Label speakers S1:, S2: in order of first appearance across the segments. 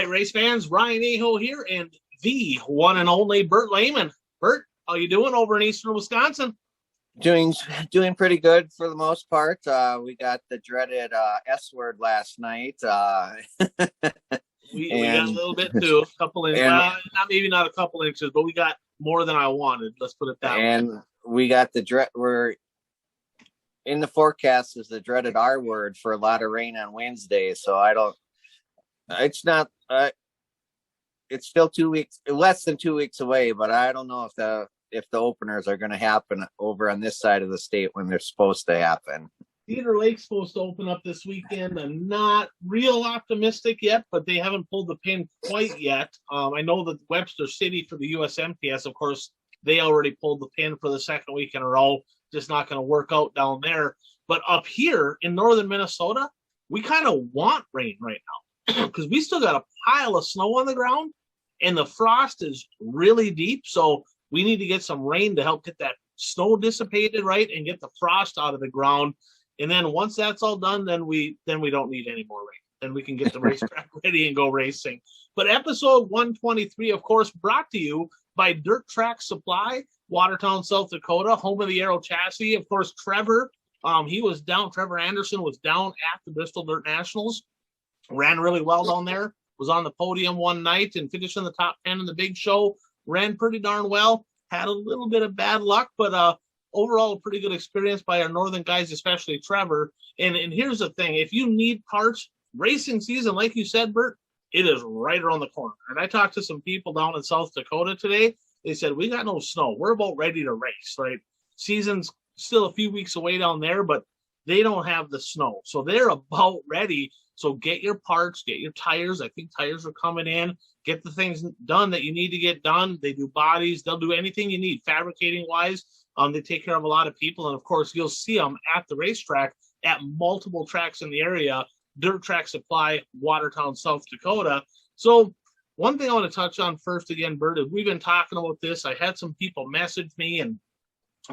S1: right, race fans, Ryan Aho here, and the one and only Bert Lehman. Bert, how you doing over in eastern Wisconsin?
S2: Doing pretty good for the most part. We got the dreaded S word last night.
S1: We got a little bit too, a couple inches. Well, not a couple inches, but we got more than I wanted. Let's put it that way.
S2: And we got we're in the forecast is the dreaded R word for a lot of rain on Wednesday. So it's still 2 weeks, less than 2 weeks away, but I don't know if the openers are going to happen over on this side of the state when they're supposed to happen.
S1: Cedar Lake's supposed to open up this weekend. I'm not real optimistic yet, but they haven't pulled the pin quite yet. I know that Webster City for the USMTS, of course, they already pulled the pin for the second week in a row. Just not going to work out down there. But up here in northern Minnesota, we kind of want rain right now because we still got a pile of snow on the ground and the frost is really deep. So we need to get some rain to help get that snow dissipated, right, and get the frost out of the ground. And then once that's all done, then we don't need any more rain. Then we can get the racetrack ready and go racing. But episode 123, of course, brought to you by Dirt Track Supply, Watertown, South Dakota, home of the Aero Chassis. Of course, Trevor Anderson was down at the Bristol Dirt Nationals, ran really well down there, was on the podium one night and finished in the top 10 in the big show, ran pretty darn well, had a little bit of bad luck, but overall a pretty good experience by our northern guys, especially Trevor. And here's the thing, if you need parts, racing season, like you said, Bert, it is right around the corner. And I talked to some people down in South Dakota today. They said, we got no snow. We're about ready to race, right? Season's still a few weeks away down there, but they don't have the snow. So they're about ready. So get your parts, get your tires. I think tires are coming in. Get the things done that you need to get done. They do bodies. They'll do anything you need, fabricating-wise. They take care of a lot of people. And, of course, you'll see them at the racetrack at multiple tracks in the area. Dirt Track Supply, Watertown, South Dakota. So one thing I want to touch on first again, Bert, is we've been talking about this. I had some people message me, and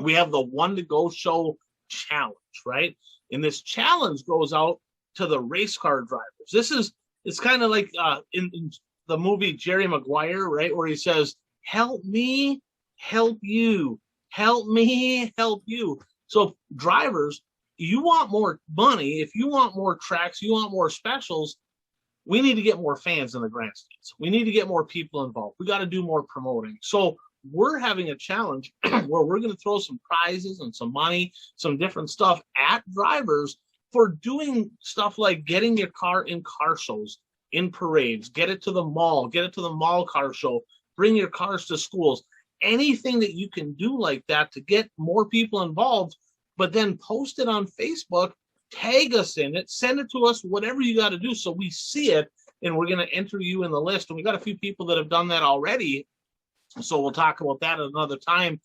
S1: we have the One to Go Show challenge, right? And this challenge goes out to the race car drivers. It's kind of like in the movie Jerry Maguire, right, where he says, help me, help you, help me, help you. So drivers, you want more money, if you want more tracks, you want more specials, we need to get more fans in the grandstands. We need to get more people involved. We got to do more promoting. So we're having a challenge where we're going to throw some prizes and some money, some different stuff at drivers for doing stuff like getting your car in car shows, in parades, get it to the mall car show, bring your cars to schools, anything that you can do like that to get more people involved, but then post it on Facebook, tag us in it, send it to us, whatever you got to do so we see it, and we're going to enter you in the list. And we got a few people that have done that already, so we'll talk about that at another time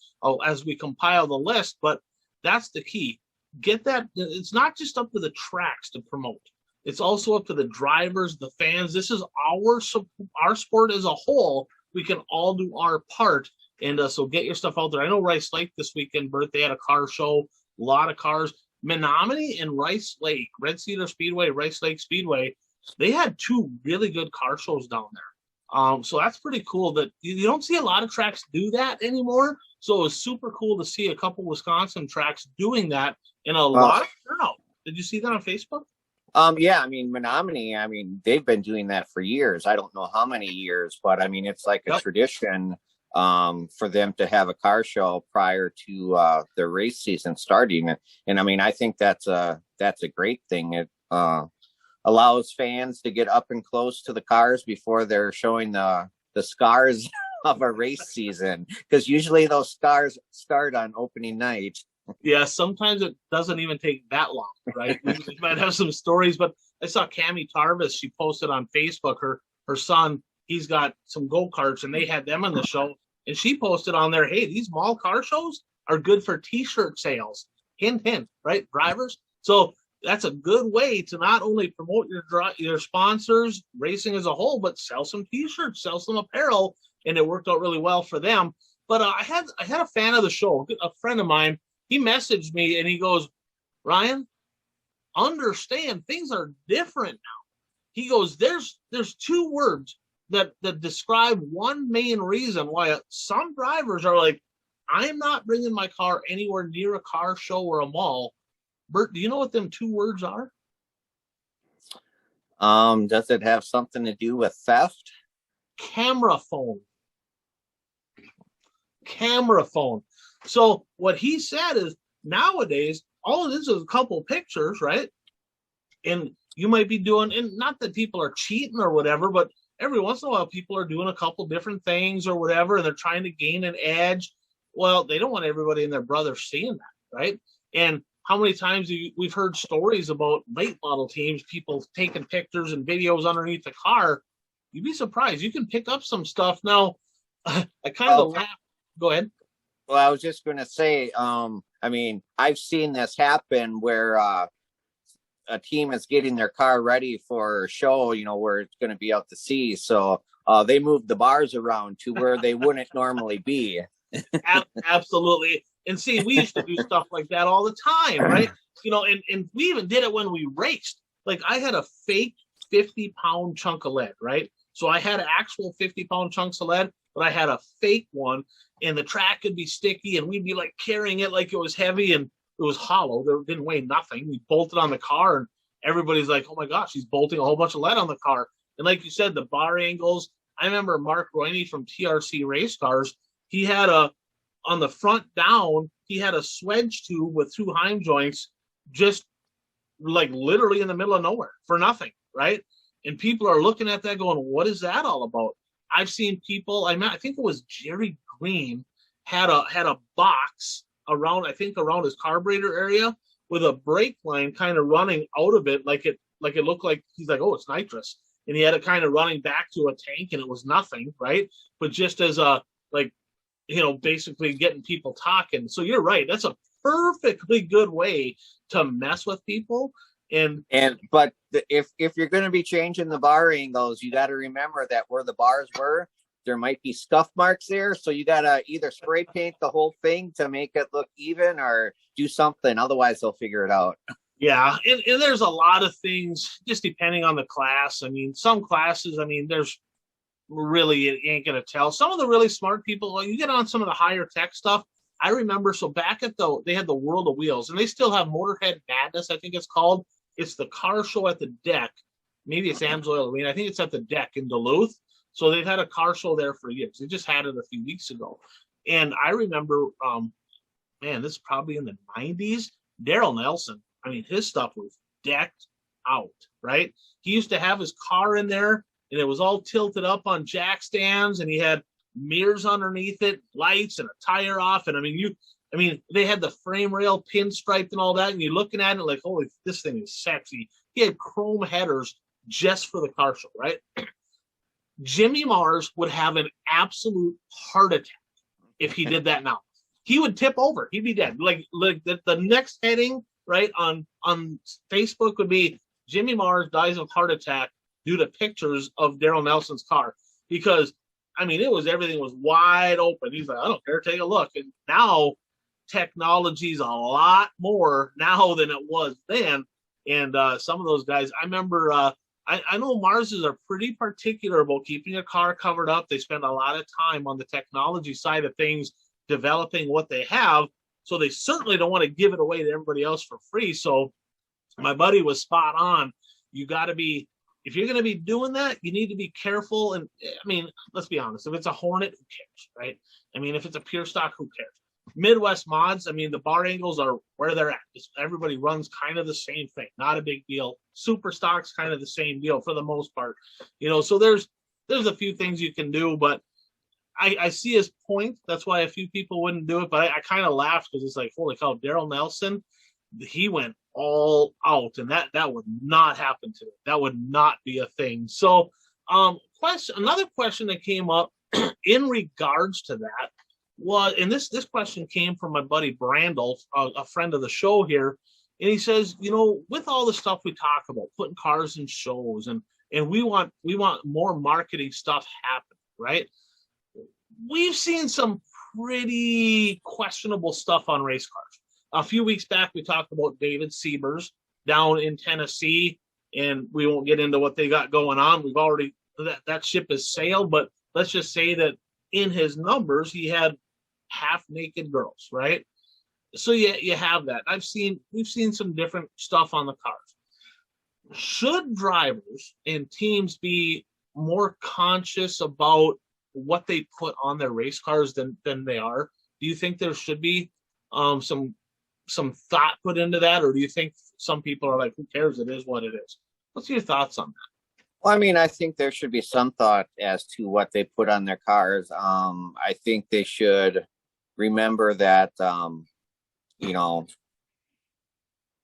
S1: as we compile the list, but that's the key. Get that. It's not just up to the tracks to promote. It's also up to the drivers, the fans. This is our sport as a whole. We can all do our part. And so get your stuff out there. I know Rice Lake this weekend, Bert, they had a car show, a lot of cars. Menominee and Rice Lake, Red Cedar Speedway, Rice Lake Speedway, they had two really good car shows down there. So that's pretty cool that you don't see a lot of tracks do that anymore. So it was super cool to see a couple Wisconsin tracks doing that in a lot of turnout. Did you see that on Facebook?
S2: Yeah, I mean, Menominee, they've been doing that for years. I don't know how many years, but it's like a tradition for them to have a car show prior to the race season starting. And I think that's a great thing. It allows fans to get up and close to the cars before they're showing the scars of a race season, because usually those scars start on opening night.
S1: Yeah, sometimes it doesn't even take that long, right? We might have some stories, but I saw Cammie Tarvis. She posted on Facebook, her son, he's got some go-karts, and they had them on the show. And she posted on there, hey, these mall car shows are good for T-shirt sales. Hint, hint, right, drivers? So that's a good way to not only promote your sponsors, racing as a whole, but sell some T-shirts, sell some apparel, and it worked out really well for them. But I had a fan of the show, a friend of mine. He messaged me and he goes, Ryan, understand things are different now. he goes, there's two words that describe one main reason why some drivers are like, I'm not bringing my car anywhere near a car show or a mall. Bert, do you know what them two words are?
S2: Does it have something to do with theft?
S1: Camera phone. Camera phone. So what he said is nowadays, all it is a couple pictures, right? And you might be doing, and not that people are cheating or whatever, but every once in a while people are doing a couple different things or whatever, and they're trying to gain an edge. Well, they don't want everybody and their brother seeing that, right? And how many times we've heard stories about late model teams, people taking pictures and videos underneath the car. You'd be surprised. You can pick up some stuff. Now, I kind of laugh. Go ahead.
S2: Well, I was just going to say, I mean, I've seen this happen where a team is getting their car ready for a show, you know, where it's going to be out to sea. So they moved the bars around to where they wouldn't normally be.
S1: Absolutely. And see, we used to do stuff like that all the time, right? You know, and we even did it when we raced. Like I had a fake 50-pound chunk of lead, right? So I had actual 50-pound chunks of lead, but I had a fake one, and the track could be sticky, and we'd be like carrying it like it was heavy, and it was hollow. It didn't weigh nothing. We bolted on the car, and everybody's like, oh my gosh, he's bolting a whole bunch of lead on the car. And like you said, the bar angles. I remember Mark Royney from TRC Race Cars. He had on the front down, he had a swedge tube with two Heim joints, just like literally in the middle of nowhere for nothing, right? And people are looking at that going, what is that all about? I've seen people, I think it was Jerry Green, had a box around his carburetor area with a brake line kind of running out of it, like it looked like, he's like, oh, it's nitrous. And he had it kind of running back to a tank, and it was nothing, right? But just as a, like, you know, basically getting people talking. So you're right. That's a perfectly good way to mess with people. But
S2: if you're going to be changing the bar angles, you got to remember that where the bars were, there might be scuff marks there. So you got to either spray paint the whole thing to make it look even, or do something. Otherwise, they'll figure it out.
S1: Yeah, and there's a lot of things just depending on the class. I mean, some classes, I mean, there's really, it ain't gonna tell. Some of the really smart people, well, you get on some of the higher tech stuff. I remember, so back at they had the World of Wheels, and they still have Motorhead Madness, I think it's called. It's the car show at the deck. Maybe it's Amsoil Arena. I think it's at the deck in Duluth. So they've had a car show there for years. They just had it a few weeks ago. And I remember, this is probably in the 90s, Daryl Nelson, I mean, his stuff was decked out, right? He used to have his car in there, and it was all tilted up on jack stands, and he had mirrors underneath it, lights, and a tire off. And I mean, they had the frame rail pinstriped and all that, and you're looking at it like, holy, this thing is sexy. He had chrome headers just for the car show, right? Jimmy Mars would have an absolute heart attack if he did that now. He would tip over. He'd be dead. Like the next heading, right, on Facebook would be Jimmy Mars dies of heart attack due to pictures of Daryl Nelson's car. Because, I mean, everything was wide open. He's like, I don't care, take a look. And now technology's a lot more now than it was then. And some of those guys, I remember, I know Marses are pretty particular about keeping a car covered up. They spend a lot of time on the technology side of things, developing what they have. So they certainly don't want to give it away to everybody else for free. So my buddy was spot on. You got to be, if you're going to be doing that, you need to be careful. And I mean, let's be honest. If it's a Hornet, who cares, right? I mean, if it's a pure stock, who cares? Midwest mods, I mean, the bar angles are where they're at. Everybody runs kind of the same thing. Not a big deal. Super stock's kind of the same deal for the most part. You know, so there's a few things you can do, but I see his point. That's why a few people wouldn't do it. But I kind of laughed because it's like, holy cow, Daryl Nelson, he went all out, and that would not happen to him. That would not be a thing. So, another question that came up in regards to that was, and this question came from my buddy Brandel, a friend of the show here, and he says, you know, with all the stuff we talk about, putting cars in shows, and we want more marketing stuff happening, right? We've seen some pretty questionable stuff on race cars. A few weeks back, we talked about David Siebers down in Tennessee. and we won't get into what they got going on. We've already that ship has sailed, but let's just say that in his numbers he had half naked girls, right? So you have that. We've seen some different stuff on the cars. Should drivers and teams be more conscious about what they put on their race cars than they are? Do you think there should be some thought put into that, or do you think some people are like, who cares? It is what it is. What's your thoughts on that?
S2: Well, I mean, I think there should be some thought as to what they put on their cars. I think they should remember that,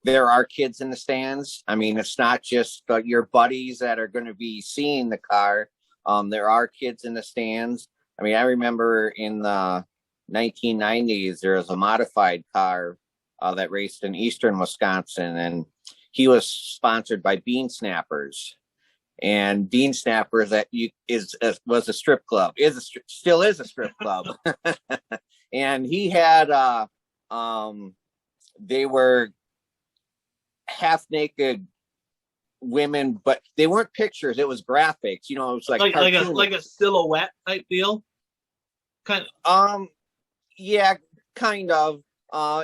S2: there are kids in the stands. I mean, it's not just your buddies that are going to be seeing the car. There are kids in the stands. I mean, I remember in the 1990s, there was a modified car that raced in eastern Wisconsin, and he was sponsored by Bean Snappers. And Bean Snappers was a strip club, still is a strip club. And he had they were half naked women, but they weren't pictures, it was graphics. It was like
S1: a silhouette type deal.
S2: Yeah, kind of.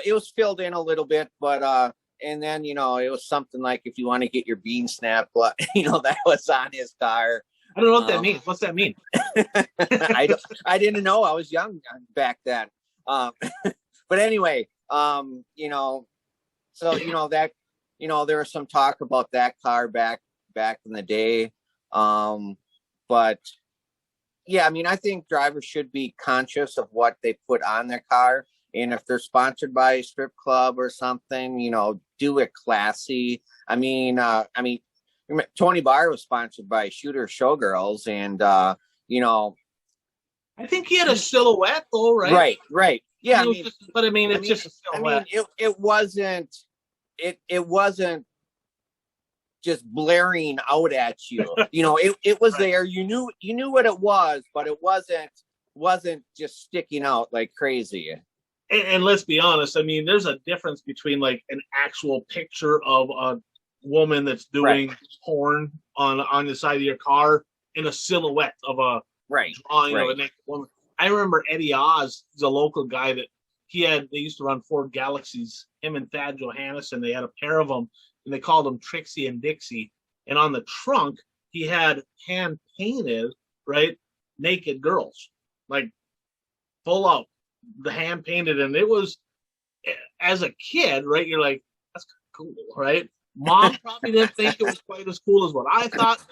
S2: It was filled in a little bit, but and then it was something like, if you want to get your bean snap, that was on his car.
S1: I don't know what that means. What's that mean?
S2: I didn't know. I was young back then. But anyway, so that there was some talk about that car back in the day. But yeah, I mean, I think drivers should be conscious of what they put on their car. And if they're sponsored by a strip club or something, do it classy. I mean, Tony Barr was sponsored by Shooter Showgirls, and I
S1: think he had a silhouette though, right?
S2: Right. Yeah,
S1: it's just a silhouette.
S2: It wasn't just blaring out at you. It was there. You knew what it was, but it wasn't just sticking out like crazy.
S1: And let's be honest, I mean, there's a difference between like an actual picture of a woman that's doing porn on the side of your car and a silhouette of a drawing of a naked woman. I remember Eddie Oz, he's a local guy that they used to run Ford Galaxies, him and Thad Johannesson, they had a pair of them, and they called them Trixie and Dixie. And on the trunk, he had hand painted, naked girls, like full out, the hand painted. And it was, as a kid, you're like, that's cool, right? Mom probably didn't think it was quite as cool as what I thought,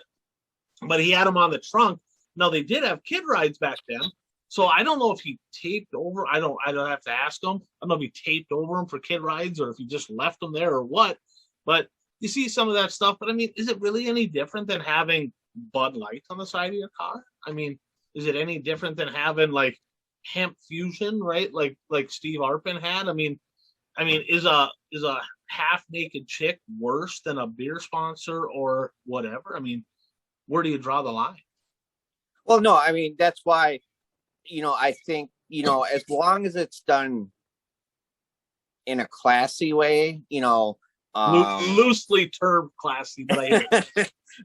S1: but he had them on the trunk. Now, they did have kid rides back then, so I don't know if he taped over. I don't have to ask him. I don't know if he taped over them for kid rides or if he just left them there or what. But you see some of that stuff. But I mean, is it really any different than having Bud Light on the side of your car? I mean, is it any different than having like Hemp Fusion, right? Like Steve Arpin had? I mean, is a half naked chick worse than a beer sponsor or whatever? I mean, where do you draw the line?
S2: Well, no, I mean, that's why, I think, as long as it's done in a classy way,
S1: loosely termed classy, but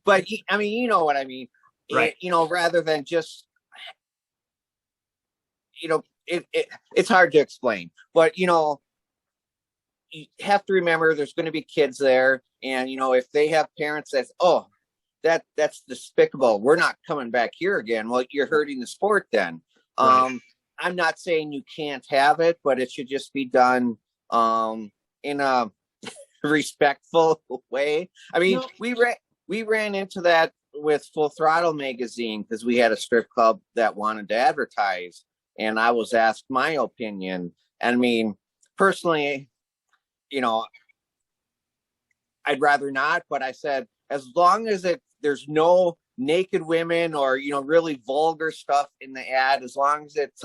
S2: but I mean, you know what I mean,
S1: right?
S2: Rather than just, it's hard to explain, but you have to remember there's going to be kids there, and if they have parents that's despicable, we're not coming back here again, well, you're hurting the sport then. Right. I'm not saying you can't have it, but it should just be done in a respectful way. I mean, we ran into that with Full Throttle magazine because we had a strip club that wanted to advertise, and I was asked my opinion. And I mean, personally, I'd rather not, but I said, as long as there's no naked women or, really vulgar stuff in the ad, as long as it's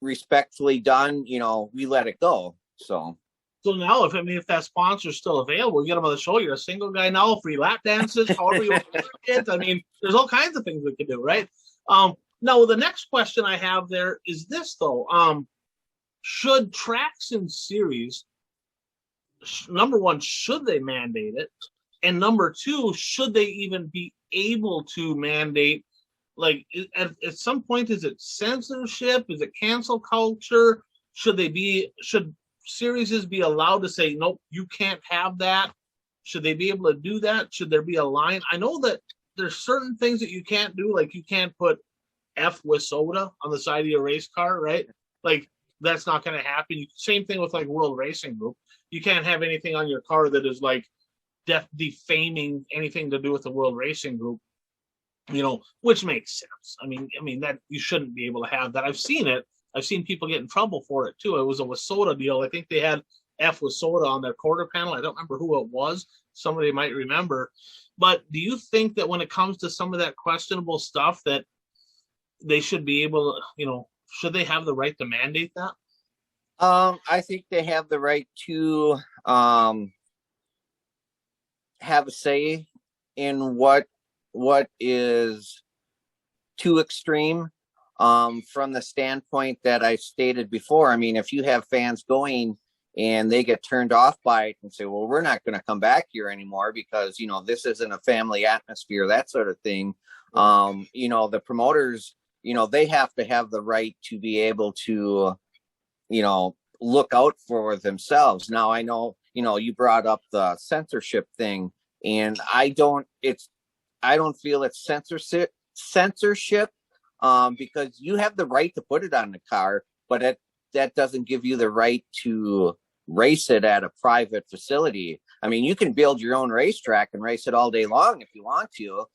S2: respectfully done, we let it go. So
S1: now, if that sponsor's still available, you get them on the show. You're a single guy now, free lap dances, however you want to do it. I mean, there's all kinds of things we can do, right? Now, the next question I have there is this, though. Should tracks and series, number one, should they mandate it? And number two, should they even be able to mandate? Like at some point, is it censorship? Is it cancel culture? Should series be allowed to say, nope, you can't have that? Should they be able to do that? Should there be a line? I know that there's certain things that you can't do, like you can't put F with soda on the side of your race car, right? Like that's not going to happen. Same thing with like World Racing Group. You can't have anything on your car that is like defaming anything to do with the World Racing Group, which makes sense. I mean that you shouldn't be able to have that. I've seen it. I've seen people get in trouble for it too. It was a Wasoda deal. I think they had F Wasoda on their quarter panel. I don't remember who it was. Somebody might remember. But do you think that when it comes to some of that questionable stuff that they should be able to, should they have the right to mandate that?
S2: I think they have the right to have a say in what is too extreme, from the standpoint that I stated before. I mean, if you have fans going and they get turned off by it and say, well, we're not going to come back here anymore because, this isn't a family atmosphere, that sort of thing. The promoters, they have to have the right to be able to, look out for themselves. Now, I know, you brought up the censorship thing, and I don't feel it's censorship, because you have the right to put it on the car, but that doesn't give you the right to race it at a private facility. I mean, you can build your own racetrack and race it all day long if you want to.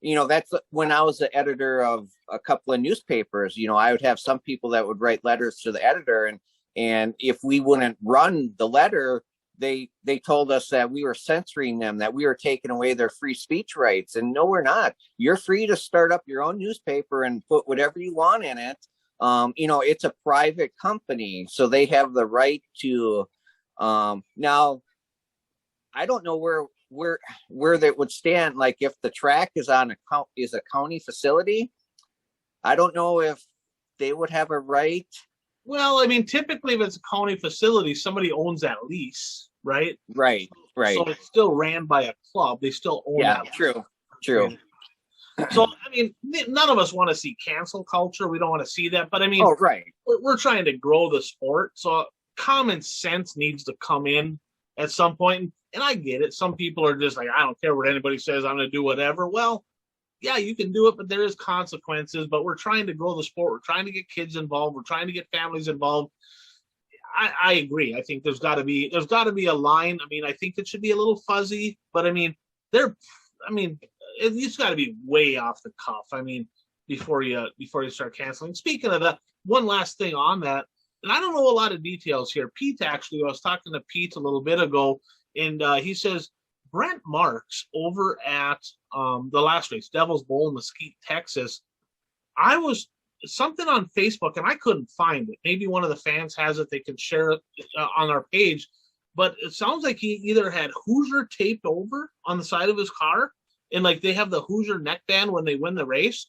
S2: That's when I was the editor of a couple of newspapers. I would have some people that would write letters to the editor, and if we wouldn't run the letter, they told us that we were censoring them, that we were taking away their free speech rights. And no, we're not. You're free to start up your own newspaper and put whatever you want in it. It's a private company, so they have the right to. Now, I don't know where that would stand. Like if the track is a county facility, I don't know if they would have a right.
S1: Well, I mean, typically if it's a county facility, somebody owns that lease, right?
S2: Right.
S1: So it's still ran by a club. They still own that.
S2: Yeah, true.
S1: So, I mean, none of us want to see cancel culture. We don't want to see that. But, I mean,
S2: right.
S1: We're trying to grow the sport. So common sense needs to come in at some point. And I get it. Some people are just like, I don't care what anybody says. I'm going to do whatever. Well, yeah, you can do it, but there is consequences. But we're trying to grow the sport. We're trying to get kids involved. We're trying to get families involved. I agree. I think there's got to be a line. I mean, I think it should be a little fuzzy, but I mean, it's got to be way off the cuff. I mean, before you start canceling. Speaking of that, one last thing on that, and I don't know a lot of details here. Pete, actually, I was talking to Pete a little bit ago, and he says Brent Marks over at the last race, Devil's Bowl in Mesquite, Texas. I was something on Facebook, and I couldn't find it. Maybe one of the fans has it. They can share it on our page. But it sounds like he either had Hoosier taped over on the side of his car, and like they have the Hoosier neckband when they win the race.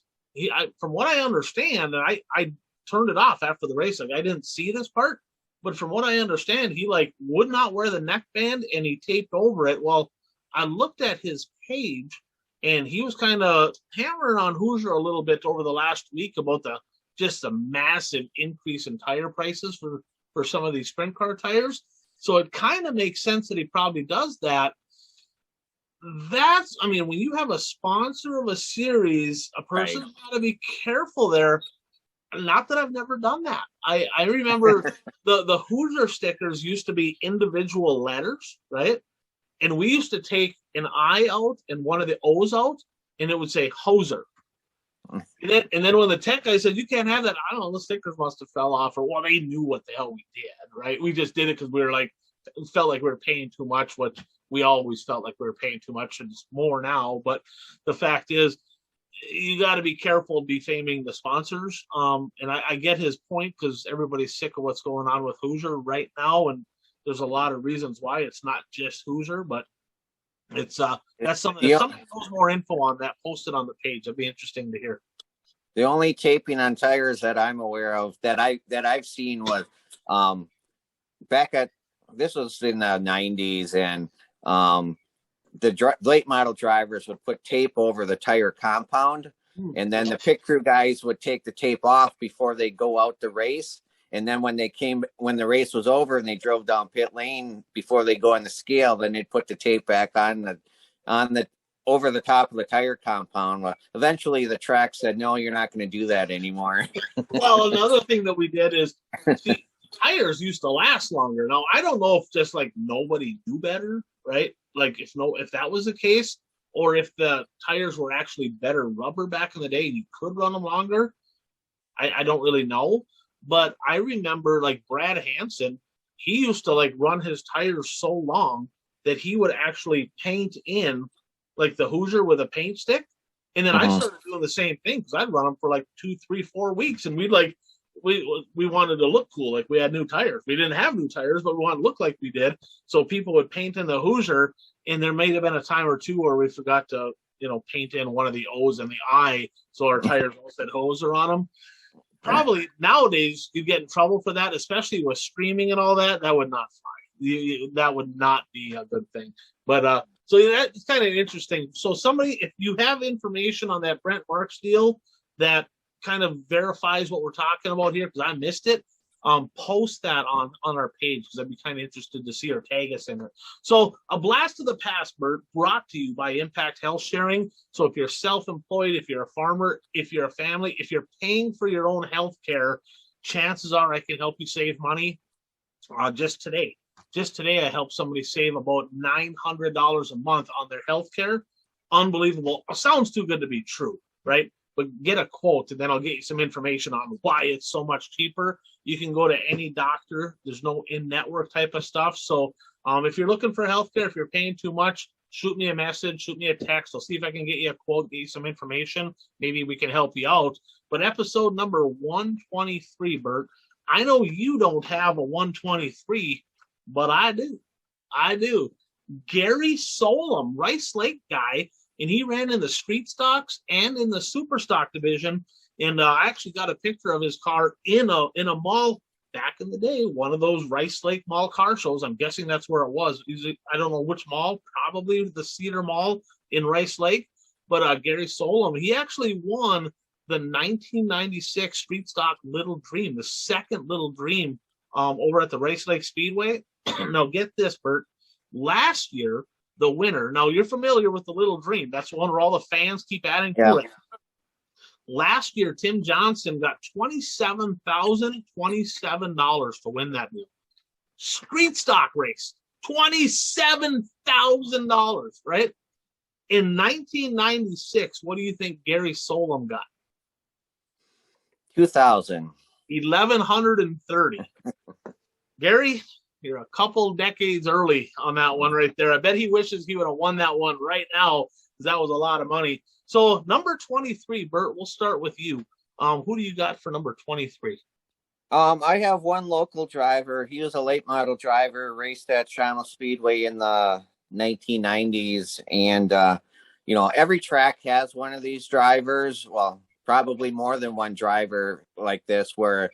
S1: From what I understand, and I turned it off after the race. Like I didn't see this part, but from what I understand, he like would not wear the neckband and he taped over it. Well, I looked at his page, and he was kind of hammering on Hoosier a little bit over the last week about just the massive increase in tire prices for some of these sprint car tires. So it kind of makes sense that he probably does that. I mean, when you have a sponsor of a series, a person's got to be careful there. Not that I've never done that. I remember the Hoosier stickers used to be individual letters, right? And we used to take an I out and one of the O's out, and it would say Hoser. And then when the tech guy said, you can't have that, I don't know, the stickers must have fell off, or well, they knew what the hell we did, right? We just did it because we were like, it felt like we were paying too much, what we always felt like we were paying too much, and it's more now. But the fact is, you got to be careful defaming the sponsors. And I get his point, because everybody's sick of what's going on with Hoosier right now, and there's a lot of reasons why. It's not just Hoosier, but it's that's something. If somebody knows more info on that, post it on the page. It'd be interesting to hear.
S2: The only taping on tires that I'm aware of that I've seen was this was in the 90s, and late model drivers would put tape over the tire compound, and then the pit crew guys would take the tape off before they go out to race. And then when the race was over and they drove down pit lane before they go on the scale, then they'd put the tape back on the over the top of the tire compound. Well, eventually the track said, no, you're not going to do that anymore.
S1: Well, another thing that we did is, see, tires used to last longer. Now, I don't know if just like nobody do better, right? Like if that was the case, or if the tires were actually better rubber back in the day and you could run them longer. I don't really know. But I remember like Brad Hansen, he used to like run his tires so long that he would actually paint in like the Hoosier with a paint stick. And then I started doing the same thing because I'd run them for like 2, 3, 4 weeks. And we'd like, we wanted to look cool. Like we had new tires. We didn't have new tires, but we wanted to look like we did. So people would paint in the Hoosier. And there may have been a time or two where we forgot to, paint in one of the O's and the I. So our tires all said Hoser on them. Probably nowadays you get in trouble for that, especially with streaming and all that. That would not fly. That would not be a good thing. But so that's kind of interesting. So somebody, if you have information on that Brent Marks deal that kind of verifies what we're talking about here, because I missed it, post that on our page because I'd be kind of interested to see or tag us in it. So a blast of the past, Bert, brought to you by Impact Health Sharing. So if you're self-employed, if you're a farmer, if you're a family, if you're paying for your own health care, chances are I can help you save money. Just today I helped somebody save about $900 a month on their health care. Unbelievable. It sounds too good to be true, right? But get a quote, and then I'll get you some information on why it's so much cheaper. You can go to any doctor. There's no in-network type of stuff. So if you're looking for healthcare, if you're paying too much, shoot me a message, shoot me a text. I'll see if I can get you a quote, get you some information. Maybe we can help you out. But episode number 123, Bert, I know you don't have a 123, but I do. Gary Solom, Rice Lake guy, and he ran in the street stocks and in the super stock division. And I actually got a picture of his car in a mall back in the day, one of those Rice Lake Mall car shows. I'm guessing that's where it was. I don't know which mall, probably the Cedar Mall in Rice Lake. But Gary Solom, he actually won the 1996 Street Stock Little Dream, the second Little Dream over at the Rice Lake Speedway. Now get this, Bert. Last year, the winner, now you're familiar with the Little Dream. That's one where all the fans keep adding to it. Last year, Tim Johnson got $27,027 to win that deal. Street stock race, $27,000, right? In 1996, what do you think Gary Solom got?
S2: 2,000.
S1: 1,130. Gary, you're a couple decades early on that one right there. I bet he wishes he would have won that one right now because that was a lot of money. So number 23, Bert, we'll start with you. Who do you got for number 23?
S2: I have one local driver. He was a late model driver, raced at Channel Speedway in the 1990s. And, every track has one of these drivers. Well, probably more than one driver like this, where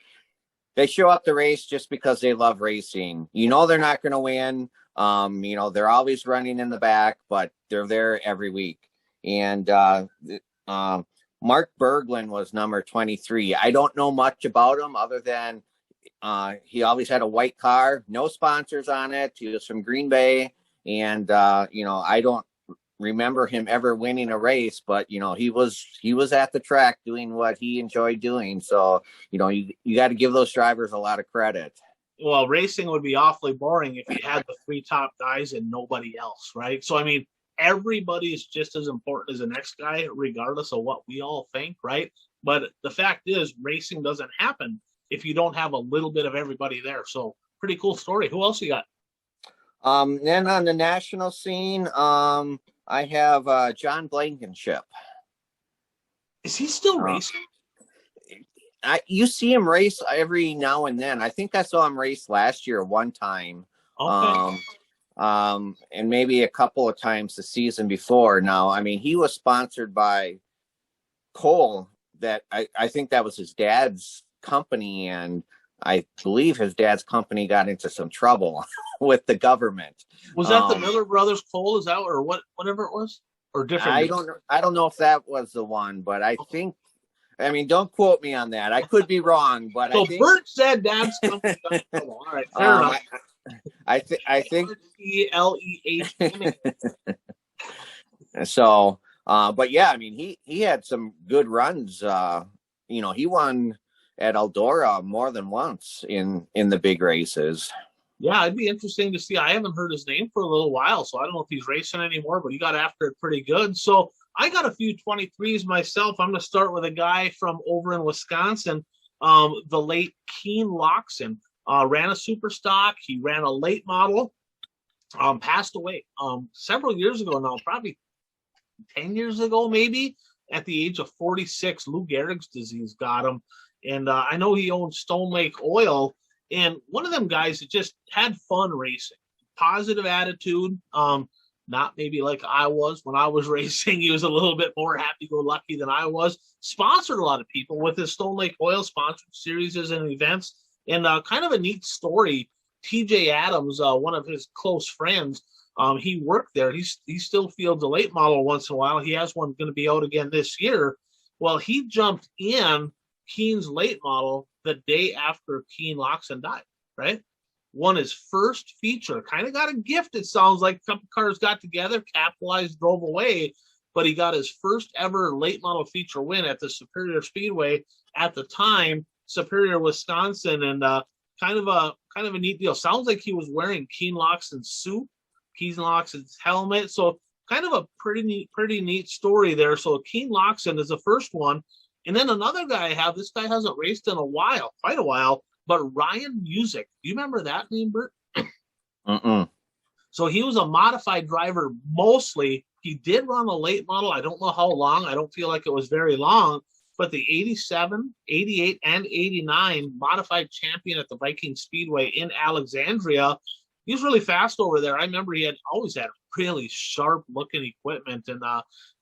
S2: they show up the race just because they love racing. They're not going to win. They're always running in the back, but they're there every week. And Mark Berglin was number 23. I don't know much about him other than he always had a white car, no sponsors on it. He was from Green Bay. And, I don't remember him ever winning a race, but, he was at the track doing what he enjoyed doing. So, you got to give those drivers a lot of credit.
S1: Well, racing would be awfully boring if you had the three top guys and nobody else, right? So, everybody's just as important as the next guy, regardless of what we all think, right? But the fact is, racing doesn't happen if you don't have a little bit of everybody there. So pretty cool story. Who else you got?
S2: Then on the national scene, I have John Blankenship.
S1: Is he still racing?
S2: You see him race every now and then. I think I saw him race last year one time.
S1: Okay.
S2: And maybe a couple of times the season before. Now, he was sponsored by Cole. That I think that was his dad's company, and I believe his dad's company got into some trouble with the government.
S1: Was that the Miller Brothers Coal? Is that or whatever it was, or different?
S2: I don't know if that was the one, but I think. I mean, don't quote me on that. I could be wrong, but
S1: so
S2: I think
S1: Bert said dad's company got in trouble. All right, fair enough.
S2: I think
S1: Leah.
S2: So, but yeah, I mean, he had some good runs. You know, he won at Eldora more than once in the big races.
S1: Yeah, it'd be interesting to see. I haven't heard his name for a little while, so I don't know if he's racing anymore, but he got after it pretty good. So I got a few 23s myself. I'm going to start with a guy from over in Wisconsin, the late Keen Loxon. Ran a super stock. He ran a late model, passed away several years ago now, probably 10 years ago, maybe, at the age of 46. Lou Gehrig's disease got him. And I know he owned Stone Lake Oil. And one of them guys that just had fun racing, positive attitude, not maybe like I was when I was racing. He was a little bit more happy-go-lucky than I was. Sponsored a lot of people with his Stone Lake Oil sponsored series and events. And kind of a neat story, TJ Adams, one of his close friends, he worked there. He still fields a late model once in a while. He has one going to be out again this year. Well, he jumped in Keen's late model the day after Keen Loxon died, right? Won his first feature. Kind of got a gift, it sounds like. A couple cars got together, capitalized, drove away, but he got his first ever late model feature win at the Superior Speedway at the time, Superior, Wisconsin, and kind of a neat deal. Sounds like he was wearing Keen Loxon's suit, Keen Loxon's helmet, so kind of a pretty neat story there. So Keen Loxon is the first one. And then another guy I have, this guy hasn't raced in a while, quite a while, but Ryan Music. Do you remember that name, Bert? So he was a modified driver mostly. He did run a late model. I don't know how long. I don't feel like it was very long, but the 87, 88, and 89 modified champion at the Viking Speedway in Alexandria. He was really fast over there. I remember he always had really sharp looking equipment, and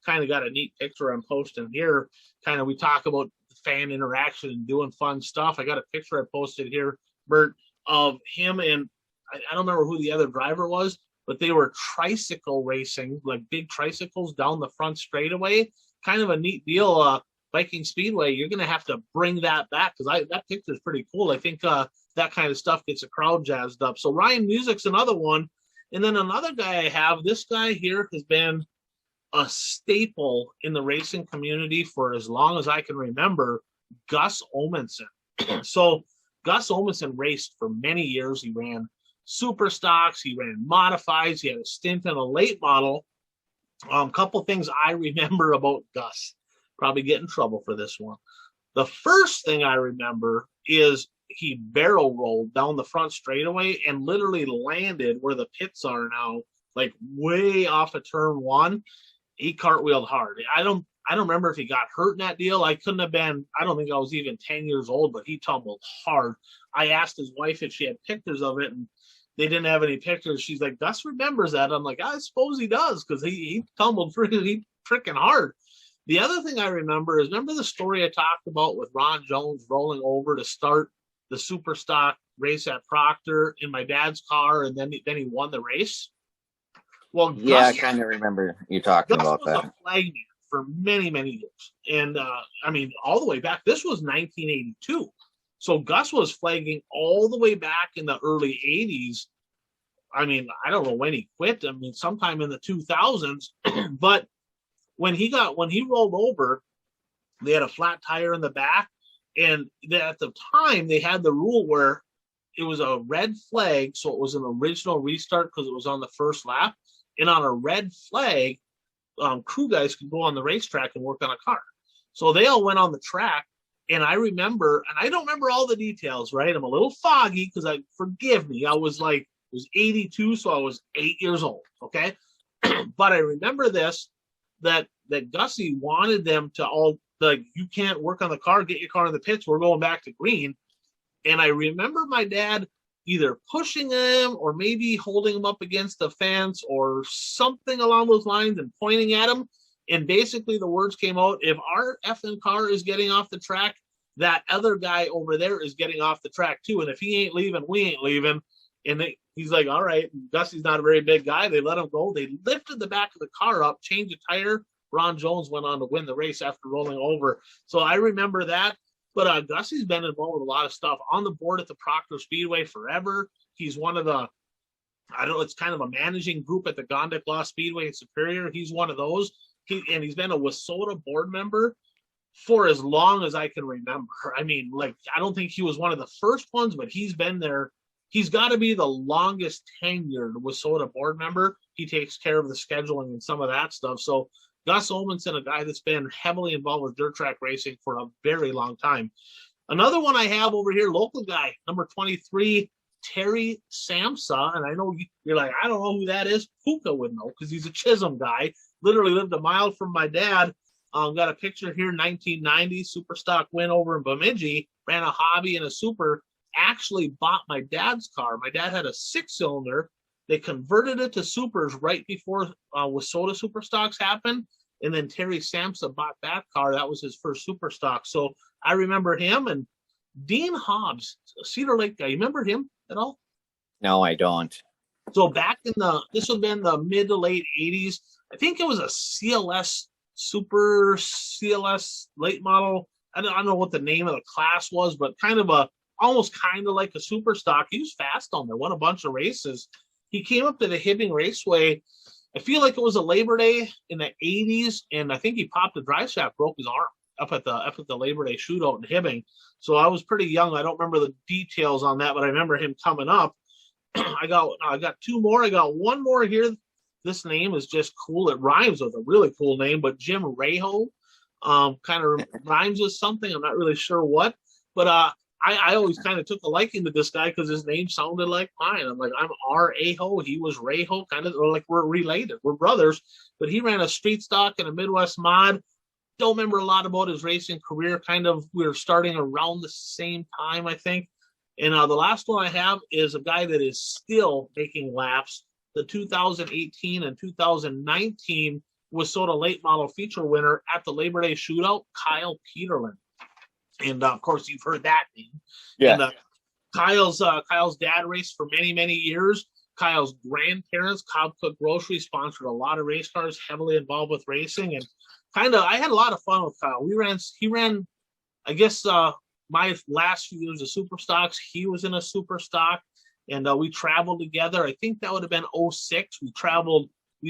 S1: kind of got a neat picture I'm posting here. Kind of, we talk about fan interaction and doing fun stuff. I got a picture I posted here, Bert, of him, and I don't remember who the other driver was, but they were tricycle racing, like big tricycles down the front straightaway. Kind of a neat deal. Viking Speedway, you're going to have to bring that back, because that picture is pretty cool. I think that kind of stuff gets a crowd jazzed up. So Ryan Music's another one. And then another guy I have, this guy here has been a staple in the racing community for as long as I can remember, Gus Omenson. So Gus Omenson raced for many years. He ran super stocks, he ran modifieds, he had a stint in a late model. Couple things I remember about Gus. Probably get in trouble for this one. The first thing I remember is he barrel rolled down the front straightaway and literally landed where the pits are now, like way off of turn one. He cartwheeled hard. I don't remember if he got hurt in that deal. I couldn't have been, I don't think I was even 10 years old, but he tumbled hard. I asked his wife if she had pictures of it, and they didn't have any pictures. She's like, Gus remembers that. I'm like, I suppose he does, because he tumbled freaking hard. The other thing I remember is, remember the story I talked about with Ron Jones rolling over to start the super stock race at Proctor in my dad's car, and then he won the race? Well,
S2: yeah, Gus, I kind of remember you talking
S1: Gus
S2: about
S1: was
S2: that.
S1: A flagman for many, many years. And I mean, all the way back, this was 1982. So Gus was flagging all the way back in the early 80s. I mean, I don't know when he quit. I mean, sometime in the 2000s. But when he rolled over, they had a flat tire in the back. And at the time, they had the rule where it was a red flag. So it was an original restart because it was on the first lap. And on a red flag, crew guys could go on the racetrack and work on a car. So they all went on the track. And I remember, and I don't remember all the details, right? I'm a little foggy because forgive me. I was 82, so I was 8 years old. Okay. But I remember this, that Gussie wanted them to all, you can't work on the car, get your car in the pits. We're going back to green. And I remember my dad either pushing him or maybe holding him up against the fence or something along those lines and pointing at him. And basically the words came out, if our effing car is getting off the track, that other guy over there is getting off the track too. And if he ain't leaving, we ain't leaving. And he's like, all right. Gussie's not a very big guy. They let him go. They lifted the back of the car up, changed the tire. Ron Jones went on to win the race after rolling over. So I remember that. But Gussie's been involved with a lot of stuff on the board at the Proctor Speedway forever. He's one of the, I don't know, it's kind of a managing group at the Gondik Law Speedway in Superior. He's one of those. He's been a WISSOTA board member for as long as I can remember. I mean, like, I don't think he was one of the first ones, but he's been there. He's got to be the longest tenured WISSOTA board member. He takes care of the scheduling and some of that stuff. So Gus Olmanson, a guy that's been heavily involved with dirt track racing for a very long time. Another one I have over here, local guy, number 23, Terry Samsa. And I know you're like, I don't know who that is. Puka would know because he's a Chisholm guy. Literally lived a mile from my dad. Got a picture here, 1990, super stock win over in Bemidji, ran a hobby and a super, actually bought my dad's car. My dad had a 6-cylinder. They converted it to supers right before WISSOTA super stocks happened. And then Terry Samsa bought that car. That was his first super stock. So I remember him. And Dean Hobbs, Cedar Lake guy. You remember him at all?
S2: No, I don't.
S1: So back in this would have been the mid to late 80s. I think it was a CLS, super CLS late model. I don't know what the name of the class was, but almost kind of like a super stock. He was fast on there, won a bunch of races. He came up to the Hibbing Raceway. I feel like it was a Labor Day in the 80s, and I think he popped a drive shaft, broke his arm up at the Labor Day shootout in Hibbing. So I was pretty young. I don't remember the details on that, but I remember him coming up. I got two more. I got one more here. This name is just cool. It rhymes with a really cool name, but Jim Reho kind of rhymes with something. I'm not really sure what, but I always kind of took a liking to this guy because his name sounded like mine. I'm like, I'm R-A-Ho. He was Reho, kind of like we're related. We're brothers, but he ran a street stock and a Midwest mod. Don't remember a lot about his racing career. We were starting around the same time, I think. And the last one I have is a guy that is still making laps. The 2018 and 2019 WISSOTA late model feature winner at the Labor Day shootout, Kyle Peterlin. And of course, you've heard that name.
S2: Yeah.
S1: And Kyle's dad raced for many, many years. Kyle's grandparents, Cobb Cook Grocery, sponsored a lot of race cars, heavily involved with racing, and I had a lot of fun with Kyle. He ran, I guess, my last few years of super stocks. He was in a super stock, and we traveled together. I think that would have been 06. We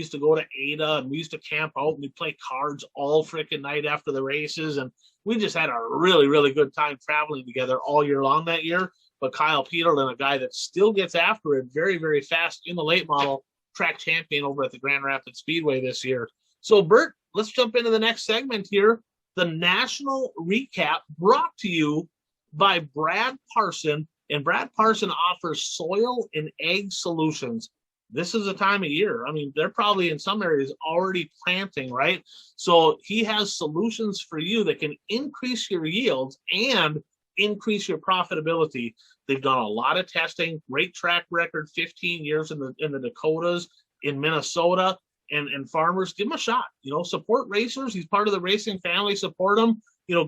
S1: used to go to Ada, and we used to camp out, and we'd play cards all freaking night after the races, and we just had a really, really good time traveling together all year long that year. But Kyle Peterlin, a guy that still gets after it, very, very fast in the late model, track champion over at the Grand Rapids Speedway this year. So, Bert, let's jump into the next segment here. The National Recap, brought to you by Brad Parson. And Brad Parson offers soil and egg solutions. This is a time of year. I mean, they're probably in some areas already planting, right? So he has solutions for you that can increase your yields and increase your profitability. They've done a lot of testing, great track record, 15 years in the Dakotas, in Minnesota, and farmers, give him a shot. Support racers. He's part of the racing family. Support him.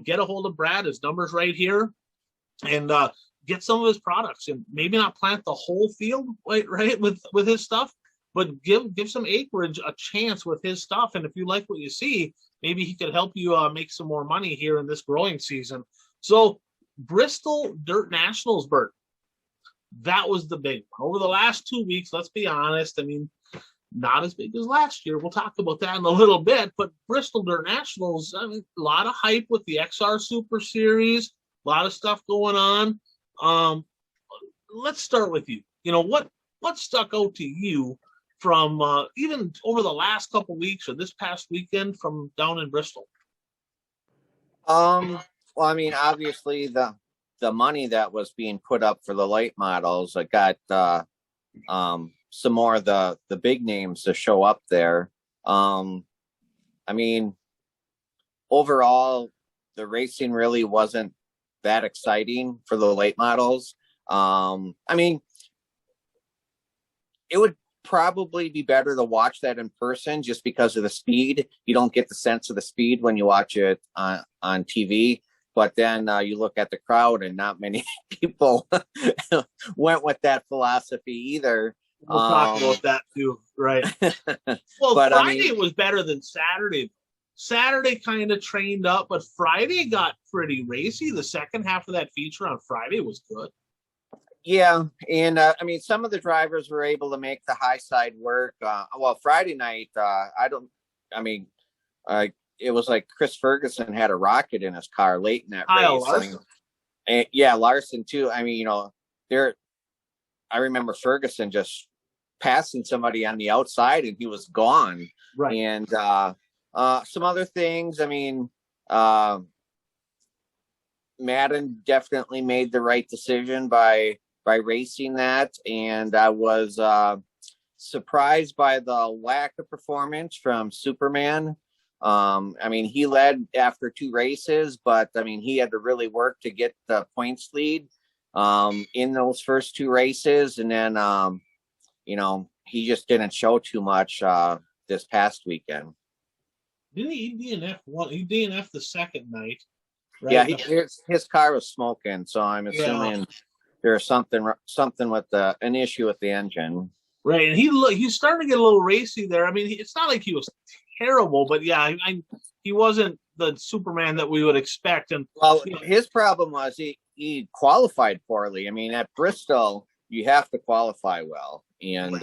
S1: Get a hold of Brad. His number's right here, and get some of his products, and maybe not plant the whole field right with his stuff, but give some acreage a chance with his stuff. And if you like what you see, maybe he could help you make some more money here in this growing season. So Bristol Dirt Nationals, Bert, that was the big one. Over the last 2 weeks, let's be honest, I mean, not as big as last year. We'll talk about that in a little bit, but Bristol Dirt Nationals, I mean, a lot of hype with the XR Super Series, a lot of stuff going on. Let's start with you. What stuck out to you from even over the last couple weeks or this past weekend from down in Bristol?
S2: Well, I mean, obviously the money that was being put up for the late models, I got some more of the big names to show up there. I mean, overall, the racing really wasn't that exciting for the late models. I mean, it would probably be better to watch that in person just because of the speed. You don't get the sense of the speed when you watch it on TV. But then you look at the crowd, and not many people went with that philosophy either.
S1: We'll talk about that too, right? Well,
S2: but
S1: Friday was better than Saturday. Saturday kind of trained up, but Friday got pretty racy. The second half of that feature on Friday was good.
S2: Yeah, and I mean, some of the drivers were able to make the high side work. Well, Friday night, it was like Chris Ferguson had a rocket in his car late in that race.
S1: Larson.
S2: And yeah, Larson too. I mean, I remember Ferguson just passing somebody on the outside, and he was gone.
S1: Right.
S2: And some other things. I mean, Madden definitely made the right decision by racing that, and I was surprised by the lack of performance from Superman. I mean, he led after 2 races, but I mean, he had to really work to get the points lead in those first 2 races, and then he just didn't show too much this past weekend.
S1: Didn't he DNF one? He DNF the second night. Right?
S2: Yeah, his car was smoking, so I'm assuming there's something with an issue with the engine.
S1: Right, and he's starting to get a little racy there. I mean, it's not like he was terrible, but yeah, he wasn't the Superman that we would expect. And
S2: his problem was he qualified poorly. I mean, at Bristol, you have to qualify well, and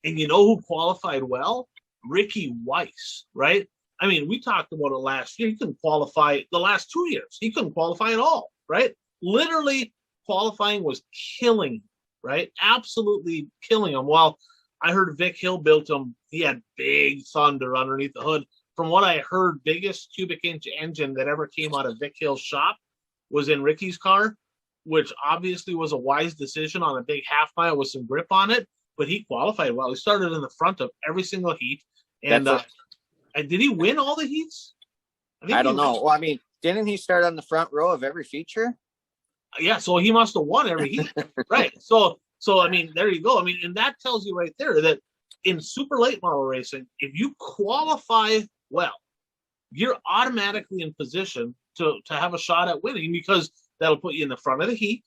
S1: you know who qualified well? Ricky Weiss, right? I mean, we talked about it last year. He couldn't qualify the last 2 years. He couldn't qualify at all, right? Literally, qualifying was killing him, right? Absolutely killing him. Well, I heard Vic Hill built him. He had big thunder underneath the hood. From what I heard, biggest cubic inch engine that ever came out of Vic Hill's shop was in Ricky's car, which obviously was a wise decision on a big half mile with some grip on it. But he qualified well. He started in the front of every single heat. And did he win all the heats?
S2: I don't know. Well, I mean, didn't he start on the front row of every feature?
S1: Yeah, so he must have won every heat. Right. So I mean, there you go. I mean, and that tells you right there that in super late model racing, if you qualify well, you're automatically in position to have a shot at winning, because that'll put you in the front of the heat.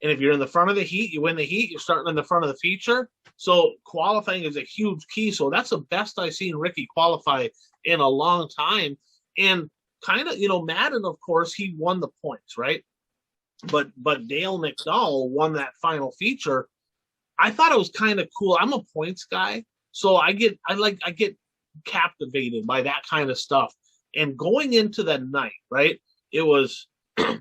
S1: And if you're in the front of the heat, you win the heat, you're starting in the front of the feature. So qualifying is a huge key. So that's the best I've seen Ricky qualify in a long time. And kind of, Madden, of course, he won the points, right? But Dale McDowell won that final feature. I thought it was kind of cool. I'm a points guy, so I get captivated by that kind of stuff. And going into that night, right? It was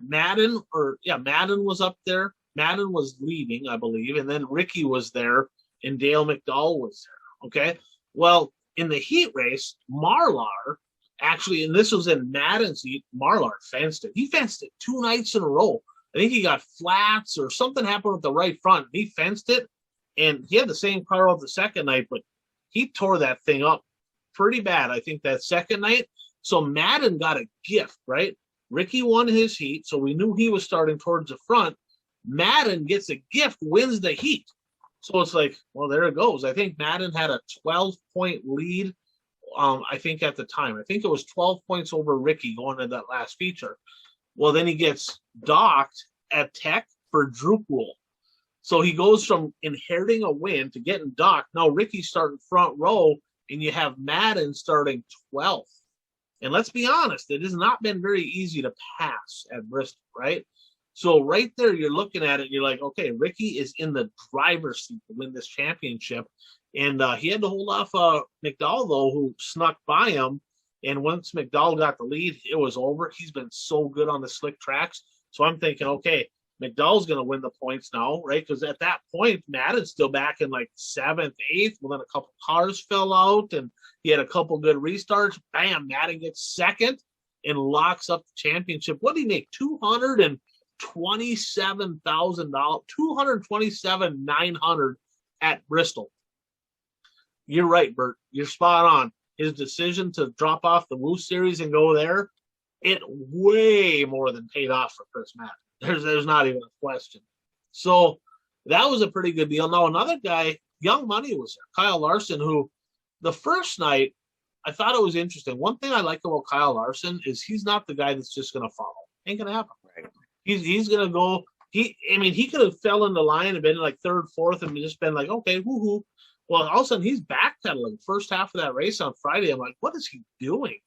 S1: Madden was up there. Madden was leading, I believe, and then Ricky was there, and Dale McDowell was there. Okay. Well, in the heat race, Marlar actually, and this was in Madden's heat, Marlar fenced it. He fenced it 2 nights in a row. I think he got flats or something happened with the right front. He fenced it, and he had the same car out the second night, but he tore that thing up pretty bad, I think, that second night. So Madden got a gift, right? Ricky won his heat, so we knew he was starting towards the front. Madden gets a gift, wins the heat. So it's like, well, there it goes. I think Madden had a 12-point lead, I think, at the time. I think it was 12 points over Ricky going into that last feature. Well, then he gets docked at Tech for Droop Rule. So he goes from inheriting a win to getting docked. Now Ricky's starting front row, and you have Madden starting 12th. And let's be honest, it has not been very easy to pass at Bristol, right? So right there, you're looking at it, you're like, okay, Ricky is in the driver's seat to win this championship. And he had to hold off McDowell, though, who snuck by him. And once McDowell got the lead, it was over. He's been so good on the slick tracks. So I'm thinking, okay, McDowell's going to win the points now, right? Because at that point, Madden's still back in like 7th, 8th. Well, then a couple cars fell out, and he had a couple good restarts. Bam, Madden gets second and locks up the championship. What did he make? $227,000, $227,900 at Bristol. You're right, Bert. You're spot on. His decision to drop off the Woo Series and go there, it way more than paid off for Chris Madden. There's not even a question. So that was a pretty good deal. Now another guy, Young Money, was there. Kyle Larson, who the first night, I thought it was interesting. One thing I like about Kyle Larson is he's not the guy that's just going to follow. Ain't gonna happen.
S2: Right.
S1: He's gonna go. He could have fell in the line and been like third, fourth, and just been like, okay, woohoo. Well, all of a sudden he's backpedaling. First half of that race on Friday, I'm like, what is he doing?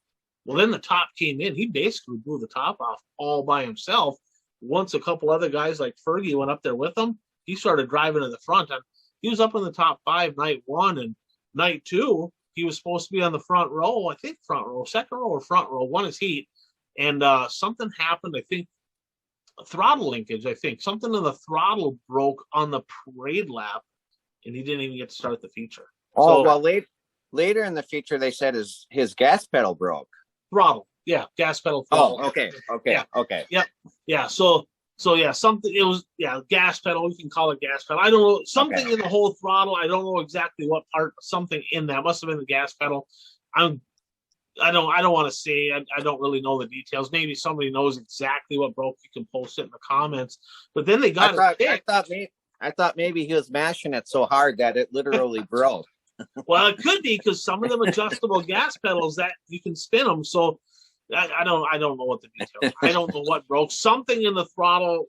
S1: Well, then the top came in. He basically blew the top off all by himself. Once a couple other guys like Fergie went up there with him, he started driving to the front. And he was up in the top 5 night 1, and night 2 he was supposed to be on the front row. I think front row, second row or front row. Won his heat, and something happened. I think a throttle linkage. I think something in the throttle broke on the parade lap, and he didn't even get to start the feature.
S2: Oh, so, well, later in the feature, they said his gas pedal broke.
S1: Throttle, yeah, gas pedal. Throttle.
S2: Oh, okay,
S1: yeah. So yeah, something. It was gas pedal. We can call it gas pedal. I don't know, something in the whole throttle. I don't know exactly what part. Something in that must have been the gas pedal. I don't want to say. I don't really know the details. Maybe somebody knows exactly what broke. You can post it in the comments. But then they got it.
S2: I thought maybe he was mashing it so hard that it literally broke.
S1: Well, it could be, because some of them adjustable gas pedals that you can spin them. So I don't know what the details. I don't know what broke. Something in the throttle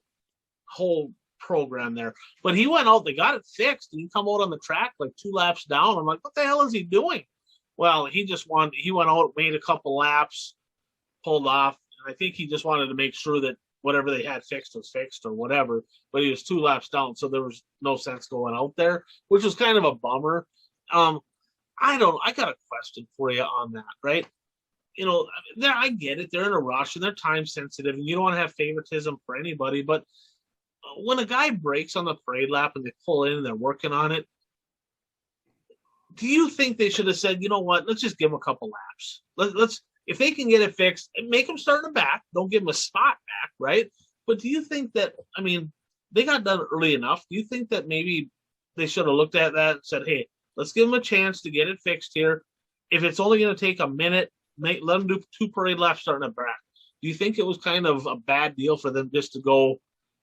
S1: whole program there. But he went out. They got it fixed. And he come out on the track like 2 laps down. I'm like, what the hell is he doing? Well, he went out, made a couple laps, pulled off. And I think he just wanted to make sure that whatever they had fixed was fixed or whatever. But he was 2 laps down, so there was no sense going out there, which was kind of a bummer. I got a question for you on that, right? I get it. They're in a rush and they're time sensitive, and you don't want to have favoritism for anybody. But when a guy breaks on the parade lap and they pull in and they're working on it, do you think they should have said, you know what, let's just give him a couple laps. Let's if they can get it fixed, make him start in the back. Don't give him a spot back, right? But do you think that, they got done early enough. Do you think that maybe they should have looked at that and said, hey, let's give him a chance to get it fixed here. If it's only going to take a minute, let them do 2 parade laps starting at back. Do you think it was kind of a bad deal for them just to go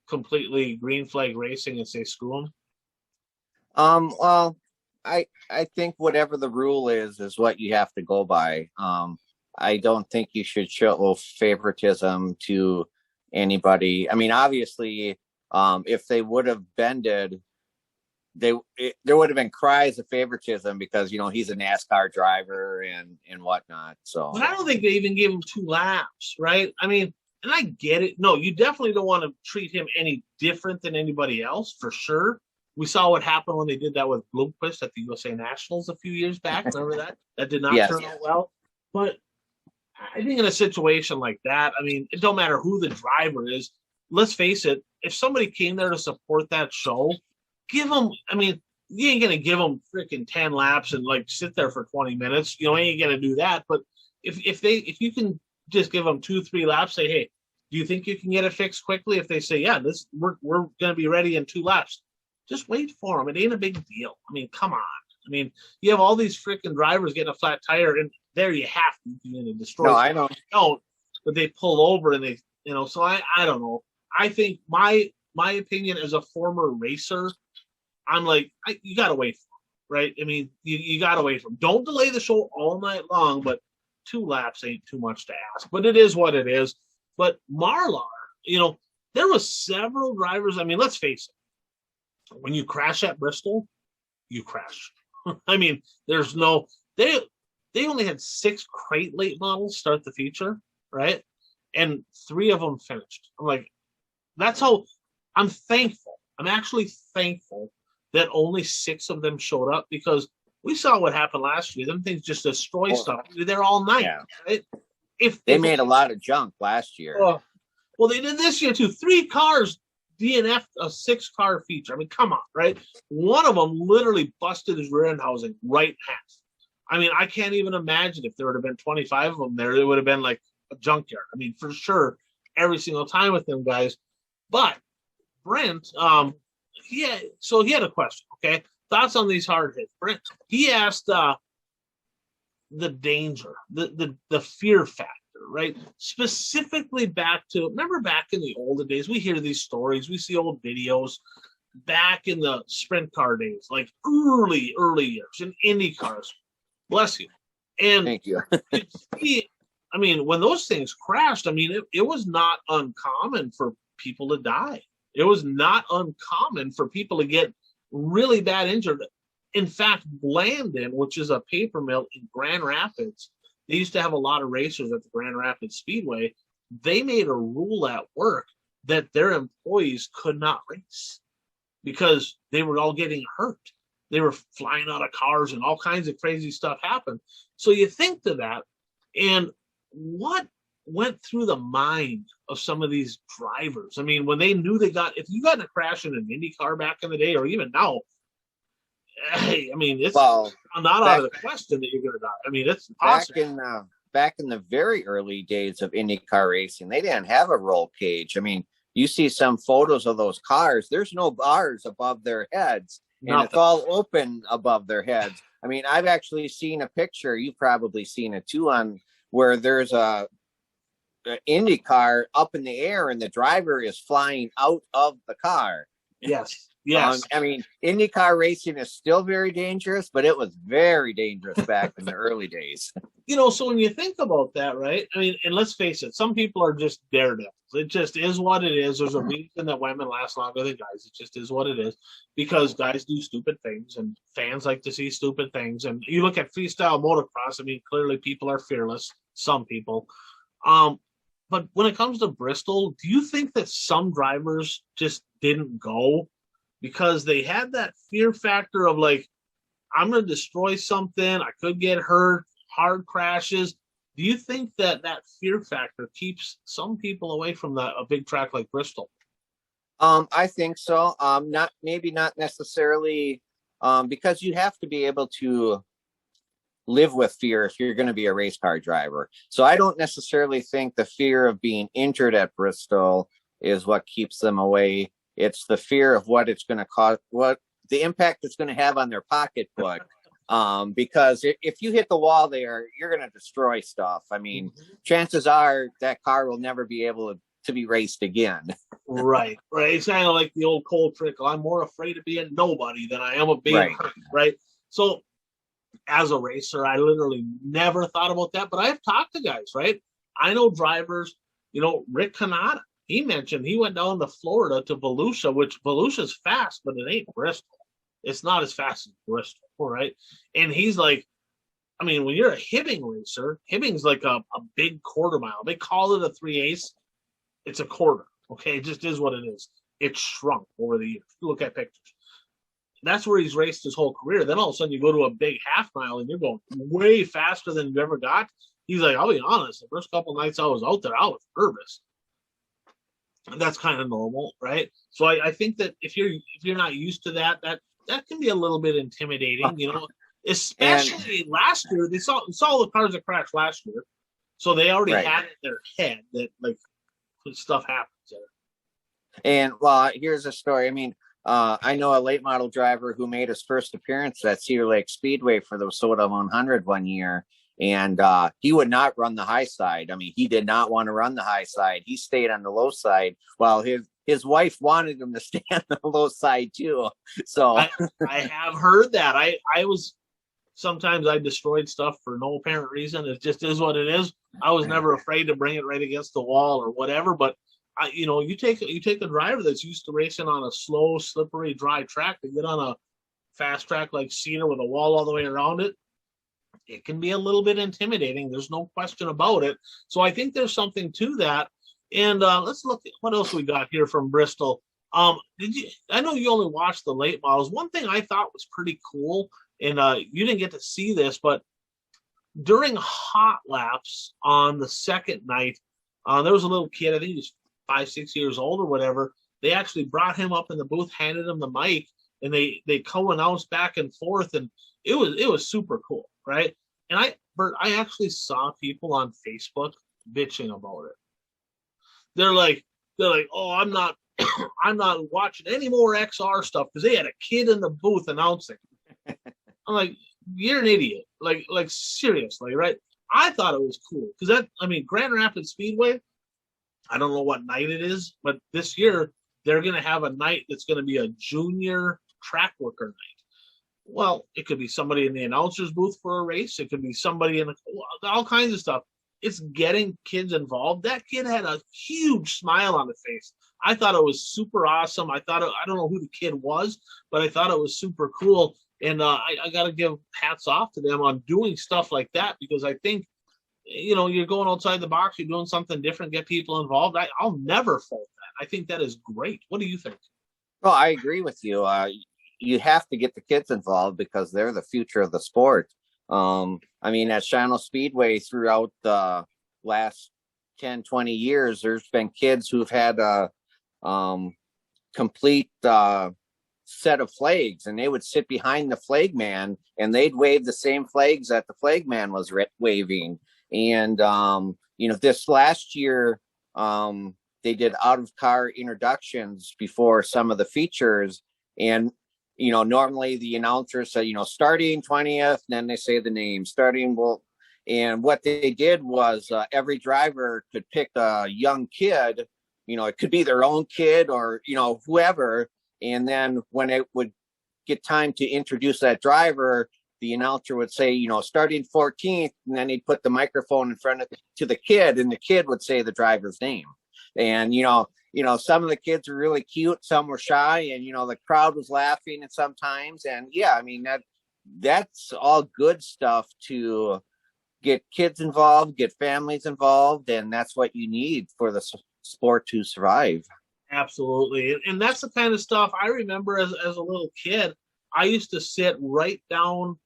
S1: completely green flag racing and say screw them?
S2: Well, I think whatever the rule is what you have to go by. I don't think you should show favoritism to anybody. Obviously, if they would have bended, there would have been cries of favoritism because he's a NASCAR driver and whatnot. So,
S1: but I don't think they even gave him 2 laps, right? And I get it. No, you definitely don't want to treat him any different than anybody else, for sure. We saw what happened when they did that with Bloomquist at the USA Nationals a few years back. Remember that? That did not turn out well. But I think in a situation like that, it don't matter who the driver is. Let's face it. If somebody came there to support that show, give them. You ain't gonna give them freaking 10 laps and sit there for 20 minutes. You ain't gonna do that. But if you can just give them 2-3 laps, say, hey, do you think you can get it fixed quickly? If they say, yeah, we're gonna be ready in 2 laps, just wait for them. It ain't a big deal. Come on. You have all these freaking drivers getting a flat tire, and there you have to be destroy.
S2: No, I know.
S1: Don't, but they pull over and they, So I don't know. I think my opinion as a former racer, I'm like, you gotta wait for them, right? You gotta wait for them. Don't delay the show all night long, but 2 laps ain't too much to ask. But it is what it is. But Marlar, there was several drivers. Let's face it. When you crash at Bristol, you crash. There's no. They only had 6 crate late models start the feature, right? And 3 of them finished. I'm like, that's how. I'm thankful. I'm actually thankful that only 6 of them showed up, because we saw what happened last year. Them things just destroy stuff. They're there all night, right? If
S2: they made a lot of junk last year.
S1: Well, they did this year too. 3 cars DNF'd a 6-car feature. Come on, right? One of them literally busted his rear end housing right in half. I can't even imagine if there would have been 25 of them there. It would have been like a junkyard. For sure, every single time with them guys. But Brent, he had a question. Okay, thoughts on these hard hits, Brent? He asked the danger, the fear factor, right? Specifically back in the olden days, we hear these stories, we see old videos back in the sprint car days, like early years in Indy cars. Bless you. And
S2: thank you.
S1: you see I mean, when those things crashed, I mean, it was not uncommon for people to die. It was not uncommon for people to get really bad injured. In fact, Blandon, which is a paper mill in Grand Rapids, they used to have a lot of racers at the Grand Rapids Speedway. They made a rule at work that their employees could not race because they were all getting hurt. They were flying out of cars and all kinds of crazy stuff happened. So you think to that, and what went through the mind of some of these drivers? I mean, when they knew if you got in a crash in an Indycar back in the day, or even now, hey, I mean, it's not out of the question that you're going to die. I mean, it's possible.
S2: Back in the very early days of IndyCar racing, they didn't have a roll cage. I mean, you see some photos of those cars, there's no bars above their heads, and it's all open above their heads. I mean, I've actually seen a picture, you've probably seen it too, on where there's a IndyCar up in the air and the driver is flying out of the car.
S1: Yes.
S2: I mean, IndyCar racing is still very dangerous, but it was very dangerous back in the early days.
S1: So when you think about that, right? I mean, and let's face it, some people are just daredevils. It just is what it is. There's a reason that women last longer than guys. It just is what it is, because guys do stupid things and fans like to see stupid things. And you look at freestyle motocross, I mean, clearly people are fearless, some people. But when it comes to Bristol, do you think that some drivers just didn't go because they had that fear factor of like, I'm going to destroy something, I could get hurt, hard crashes? Do you think that fear factor keeps some people away from a big track like Bristol?
S2: I think so. Not necessarily, because you have to be able to live with fear if you're going to be a race car driver. So I don't necessarily think the fear of being injured at Bristol is what keeps them away. It's the fear of what it's going to cost, what the impact it's going to have on their pocketbook. Because if you hit the wall there, you're going to destroy stuff. I mean, chances are that car will never be able to be raced again. Right.
S1: It's kind of like the old Cole trick. I'm more afraid of being nobody than I am of being hurt, right? So as a racer, I literally never thought about that, but I've talked to guys, right? I know drivers, Rick Canada, he mentioned he went down to Florida to Volusia, which Volusia's fast, but it ain't Bristol. It's not as fast as Bristol, right? And he's like, I mean, when you're a Hibbing racer, Hibbing's like a big quarter mile. They call it a 3/8. It's a quarter, okay? It just is what it is. It's shrunk over the years. Look at pictures. That's where he's raced his whole career. Then all of a sudden you go to a big half mile and you're going way faster than you ever got. He's like, I'll be honest, the first couple nights I was out there, I was nervous. That's kind of normal, right? So I think that if you're not used to that can be a little bit intimidating, especially last year. They saw the cars that crashed last year, so they already had it in their head that like stuff happens there.
S2: And here's a story. I mean, I know a late model driver who made his first appearance at Cedar Lake Speedway for the Soda 100 one year, and he would not run the high side. I mean, he did not want to run the high side. He stayed on the low side, while his wife wanted him to stay on the low side too. So
S1: I have heard that. Sometimes I destroyed stuff for no apparent reason. It just is what it is. I was never afraid to bring it right against the wall or whatever, but you take a driver that's used to racing on a slow, slippery, dry track to get on a fast track like Cedar with a wall all the way around it. It can be a little bit intimidating. There's no question about it. So I think there's something to that. And let's look at what else we got here from Bristol. I know you only watched the late models. One thing I thought was pretty cool, and you didn't get to see this, but during hot laps on the second night, there was a little kid, I think he was 5-6 years old or whatever. They actually brought him up in the booth, handed him the mic, and they co-announced back and forth, and it was super cool, right? And I actually saw people on Facebook bitching about it. They're like, oh, I'm not watching any more XR stuff because they had a kid in the booth announcing. I'm like, you're an idiot. Like seriously, right? I thought it was cool because Grand Rapids Speedway, I don't know what night it is, but this year they're going to have a night that's going to be a junior track worker night. Well, it could be somebody in the announcer's booth for a race. It could be somebody in all kinds of stuff. it's getting kids involved. That kid had a huge smile on his face. I thought it was super awesome. I don't know who the kid was, but I thought it was super cool. And I got to give hats off to them on doing stuff like that, because I think, you're going outside the box, you're doing something different, get people involved. I'll never fault that. I think that is great. What do you think?
S2: Well, I agree with you. You have to get the kids involved because they're the future of the sport. I mean, at Shano Speedway throughout the last 10, 20 years, there's been kids who've had a complete set of flags, and they would sit behind the flag man and they'd wave the same flags that the flag man was waving. And, this last year, they did out of car introductions before some of the features. And, normally the announcers say, starting 20th, and then they say the name starting. Well, and what they did was every driver could pick a young kid, it could be their own kid or, whoever. And then when it would get time to introduce that driver, the announcer would say, starting 14th, and then he'd put the microphone in front to the kid, and the kid would say the driver's name. And, some of the kids were really cute, some were shy, and, the crowd was laughing at sometimes. And yeah, I mean, that's all good stuff to get kids involved, get families involved, and that's what you need for the sport to survive.
S1: Absolutely. And that's the kind of stuff I remember as a little kid. I used to sit right down,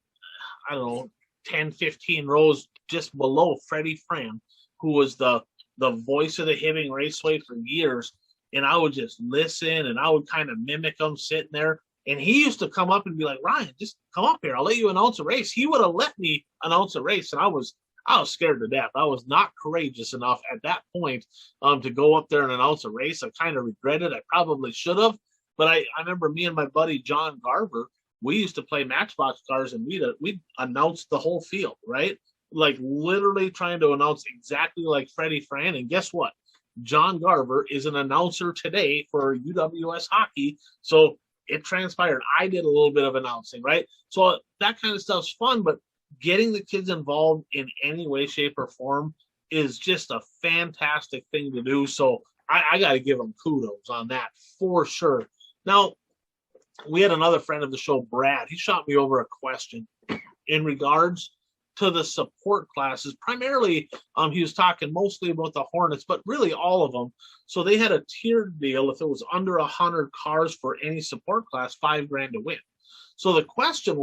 S1: I don't know, 10, 15 rows just below Freddie Fran, who was the voice of the Hibbing Raceway for years. And I would just listen, and I would kind of mimic him sitting there. And he used to come up and be like, Ryan, just come up here. I'll let you announce a race. He would have let me announce a race. And I was scared to death. I was not courageous enough at that point to go up there and announce a race. I kind of regret it. I probably should have. But I remember me and my buddy John Garver, we used to play Matchbox cars, and we'd announce the whole field, right? Like literally trying to announce exactly like Freddie Fran. And guess what? John Garver is an announcer today for UWS hockey. So it transpired. I did a little bit of announcing, right? So that kind of stuff's fun, but getting the kids involved in any way, shape, or form is just a fantastic thing to do. So I got to give them kudos on that for sure. Now, we had another friend of the show, Brad. He shot me over a question in regards to the support classes. Primarily, he was talking mostly about the Hornets, but really all of them. So they had a tiered deal. If it was under 100 cars for any support class, $5,000 to win. So the question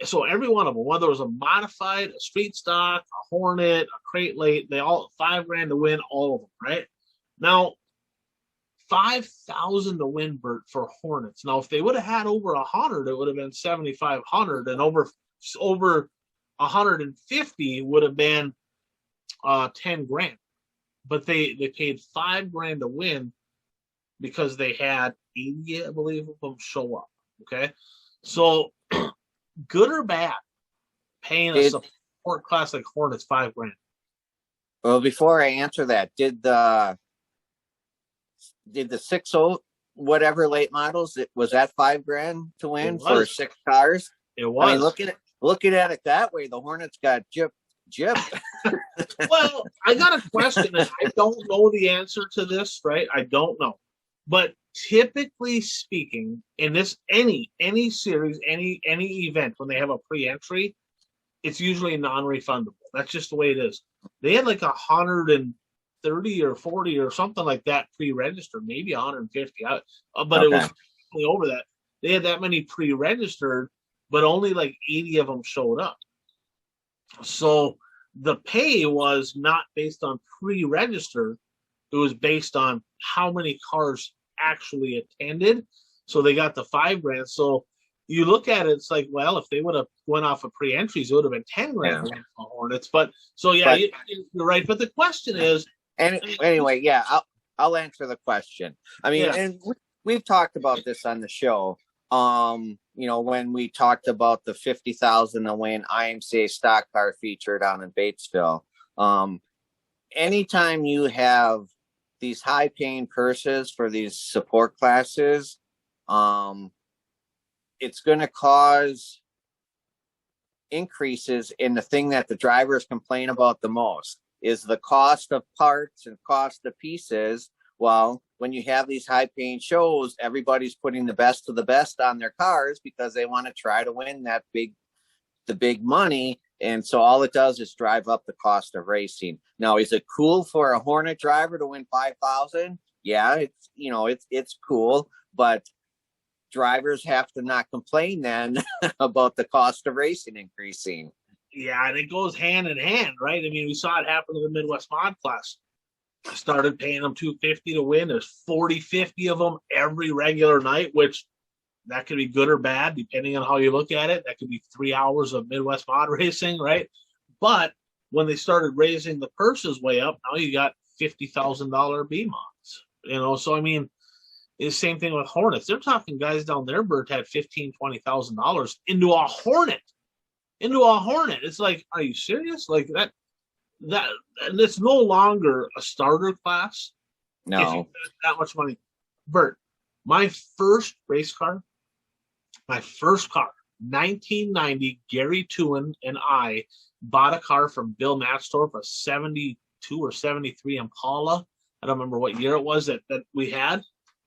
S1: so every one of them, whether it was a modified, a street stock, a Hornet, a crate late, they all $5,000 to win, all of them, right? Now, $5,000 to win, Bert, for Hornets. Now, if they would have had over 100, it would have been 7,500, and over 150 would have been $10,000. But they paid $5,000 to win because they had 80, I believe, of them show up. Okay, so good or bad, paying a support class like Hornets $5,000?
S2: Well, before I answer that, did the 6.0 whatever late models, was that $5,000 to win for 6 cars?
S1: It was.
S2: I mean, looking at it that way, the Hornets got gypped.
S1: Well, I got a question, and I don't know the answer to this, right? I don't know. But typically speaking, in this any series, any event, when they have a pre-entry, it's usually non-refundable. That's just the way it is. They had like 130 or 40 or something like that pre-registered, maybe 150. But it was over that. They had that many pre-registered, but only like 80 of them showed up. So the pay was not based on pre-registered. It was based on how many cars actually attended. So they got the $5,000. So you look at it, it's like, well, if they would have went off of pre-entries, it would have been $10,000 for the Hornets. But so yeah, you're right. But the question is,
S2: anyway, yeah, I'll answer the question. I mean, and we've talked about this on the show. When we talked about the 50,000 to win IMCA stock car feature down in Batesville. Anytime you have these high paying purses for these support classes, it's going to cause increases, and the thing that the drivers complain about the most is the cost of parts and cost of pieces. Well, when you have these high-paying shows, everybody's putting the best of the best on their cars because they want to try to win the big money. And so all it does is drive up the cost of racing. Now, is it cool for a Hornet driver to win 5,000? Yeah, it's cool, but drivers have to not complain then about the cost of racing increasing.
S1: Yeah, and it goes hand in hand, right? I mean, we saw it happen to the Midwest Mod Class. I started paying them $250 to win. There's 40, 50 of them every regular night, which that could be good or bad, depending on how you look at it. That could be 3 hours of Midwest Mod racing, right? But when they started raising the purses way up, now you got $50,000 B mods. So I mean, it's the same thing with Hornets. They're talking guys down there, Bert, had $15,000, $20,000 into a Hornet. It's like, are you serious? Like that, and it's no longer a starter class.
S2: No,
S1: if you spend that much money. Bert, my first car, 1990, Gary Tuen and I bought a car from Bill Matstorf, a 72 or 73 Impala. I don't remember what year it was that we had.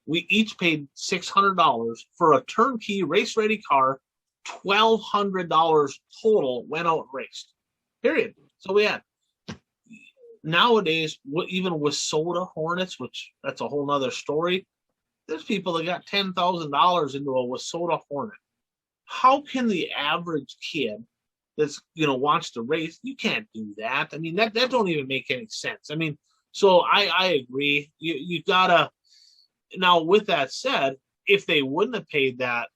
S1: We each paid $600 for a turnkey race-ready car. $1,200 total went out and raced. Period. So we had. Nowadays, even with soda Hornets, which that's a whole nother story, there's people that got $10,000 into a Wasota Hornet. How can the average kid that's wants to race? You can't do that. I mean, that don't even make any sense. I mean, so I agree. You gotta. Now, with that said, if they wouldn't have paid that,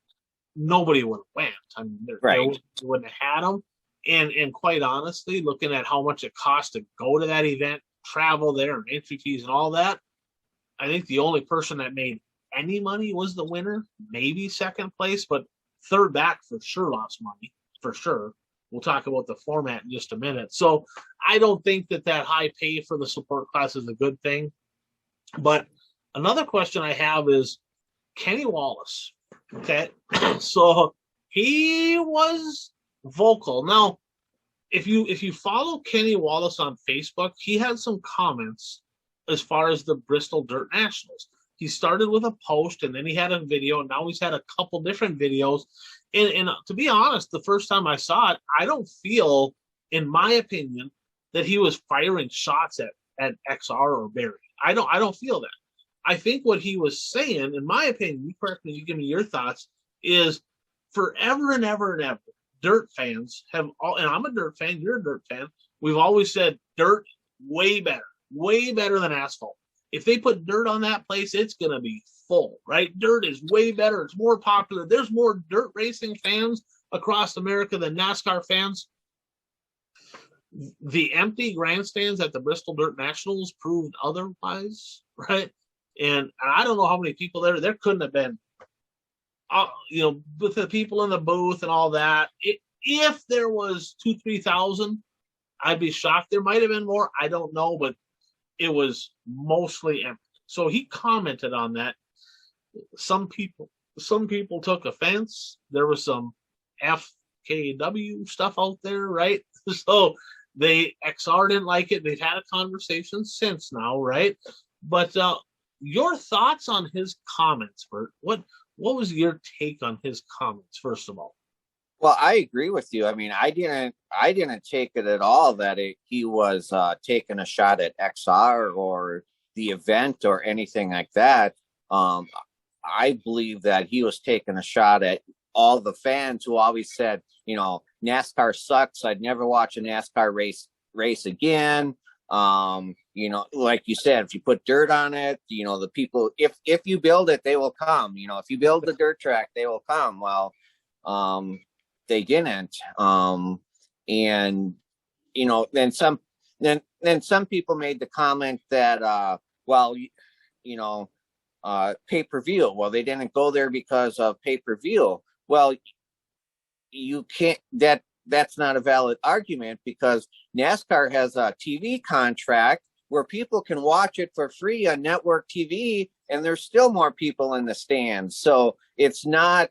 S1: nobody would have went. I mean, they wouldn't have had them. And quite honestly, looking at how much it costs to go to that event, travel there, and entry fees and all that, I think the only person that made any money was the winner, maybe second place, but third back for sure lost money, for sure. We'll talk about the format in just a minute. So I don't think that high pay for the support class is a good thing. But another question I have is Kenny Wallace. Okay, so he was vocal. Now, if you follow Kenny Wallace on Facebook, he had some comments as far as the Bristol Dirt Nationals. He started with a post, and then he had a video, and now he's had a couple different videos. And to be honest, the first time I saw it, I don't feel, in my opinion, that he was firing shots at XR or Barry. I don't feel that. I think what he was saying, in my opinion, you correct me, you give me your thoughts, is forever and ever and ever, dirt fans have all, and I'm a dirt fan, you're a dirt fan, we've always said dirt way better than asphalt. If they put dirt on that place, it's going to be full, right? Dirt is way better. It's more popular. There's more dirt racing fans across America than NASCAR fans. The empty grandstands at the Bristol Dirt Nationals proved otherwise, right? And I don't know how many people there couldn't have been, with the people in the booth and all that. If there was 2,000-3,000, I'd be shocked. There might have been more. I don't know, but it was mostly empty. So he commented on that. Some people took offense. There was some FKW stuff out there, right? So XR didn't like it. They've had a conversation since now, right? But your thoughts on his comments, Bert? What was your take on his comments, first of all?
S2: Well, I agree with you. I mean, I didn't take it at all that he was taking a shot at XR or the event or anything like that. I believe that he was taking a shot at all the fans who always said, NASCAR sucks. I'd never watch a NASCAR race again. Like you said, if you put dirt on it, the people, if you build it, they will come. If you build the dirt track, they will come. Well, they didn't. Then some people made the comment that, pay-per-view. Well, they didn't go there because of pay-per-view. Well, you can't, that's not a valid argument, because NASCAR has a TV contract where people can watch it for free on network TV, and there's still more people in the stands. So it's not,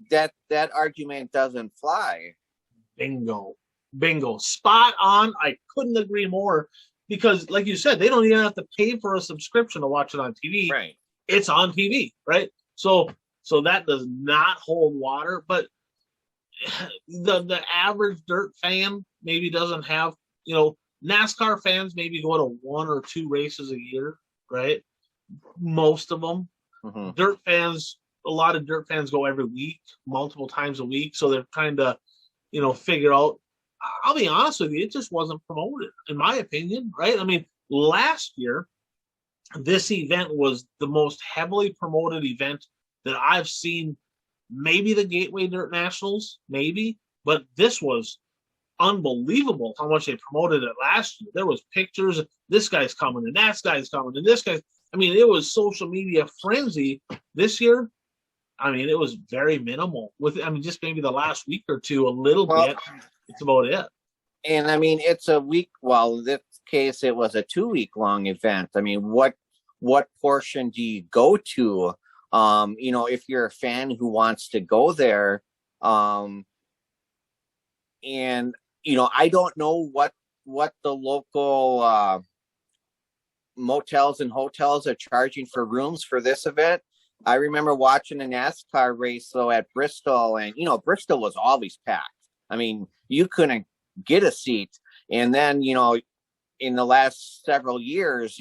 S2: that argument doesn't fly.
S1: Bingo. Spot on. I couldn't agree more because, like you said, they don't even have to pay for a subscription to watch it on TV.
S2: Right.
S1: It's on TV, right? So that does not hold water. But the average dirt fan maybe doesn't have, NASCAR fans maybe go to 1 or 2 races a year, right? Most of them.
S2: Mm-hmm.
S1: Dirt fans, a lot of dirt fans go every week, multiple times a week. So they're trying to, figure out. I'll be honest with you, it just wasn't promoted, in my opinion, right? I mean, last year, this event was the most heavily promoted event that I've seen. Maybe the Gateway Dirt Nationals, maybe, but this was unbelievable how much they promoted it last year. There was pictures, this guy's coming, and that guy's coming, and this guy's. I mean, it was social media frenzy this year. I mean, it was very minimal. Just maybe the last week or two, a little bit. It's about it.
S2: And I mean, it's a week. Well, in this case, it was a 2-week long event. I mean, what portion do you go to? If you're a fan who wants to go there, and I don't know what the local motels and hotels are charging for rooms for this event. I remember watching a NASCAR race though at Bristol, and Bristol was always packed. I mean, you couldn't get a seat. And then, in the last several years,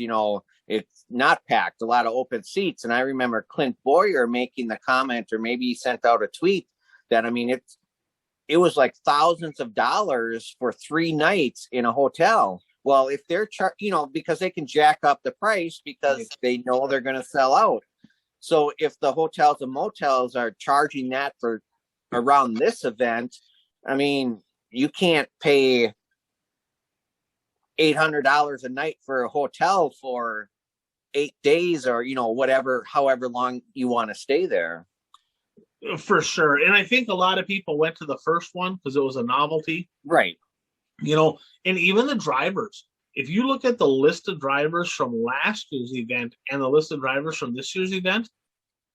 S2: it's not packed, a lot of open seats. And I remember Clint Boyer making the comment, or maybe he sent out a tweet that, I mean, it was like thousands of dollars for 3 nights in a hotel. Well, if they're because they can jack up the price because they know they're going to sell out. So if the hotels and motels are charging that for around this event, I mean, you can't pay $800 a night for a hotel for 8 days or, however long you want to stay there.
S1: For sure. And I think a lot of people went to the first one because it was a novelty.
S2: Right.
S1: And even the drivers, if you look at the list of drivers from last year's event and the list of drivers from this year's event,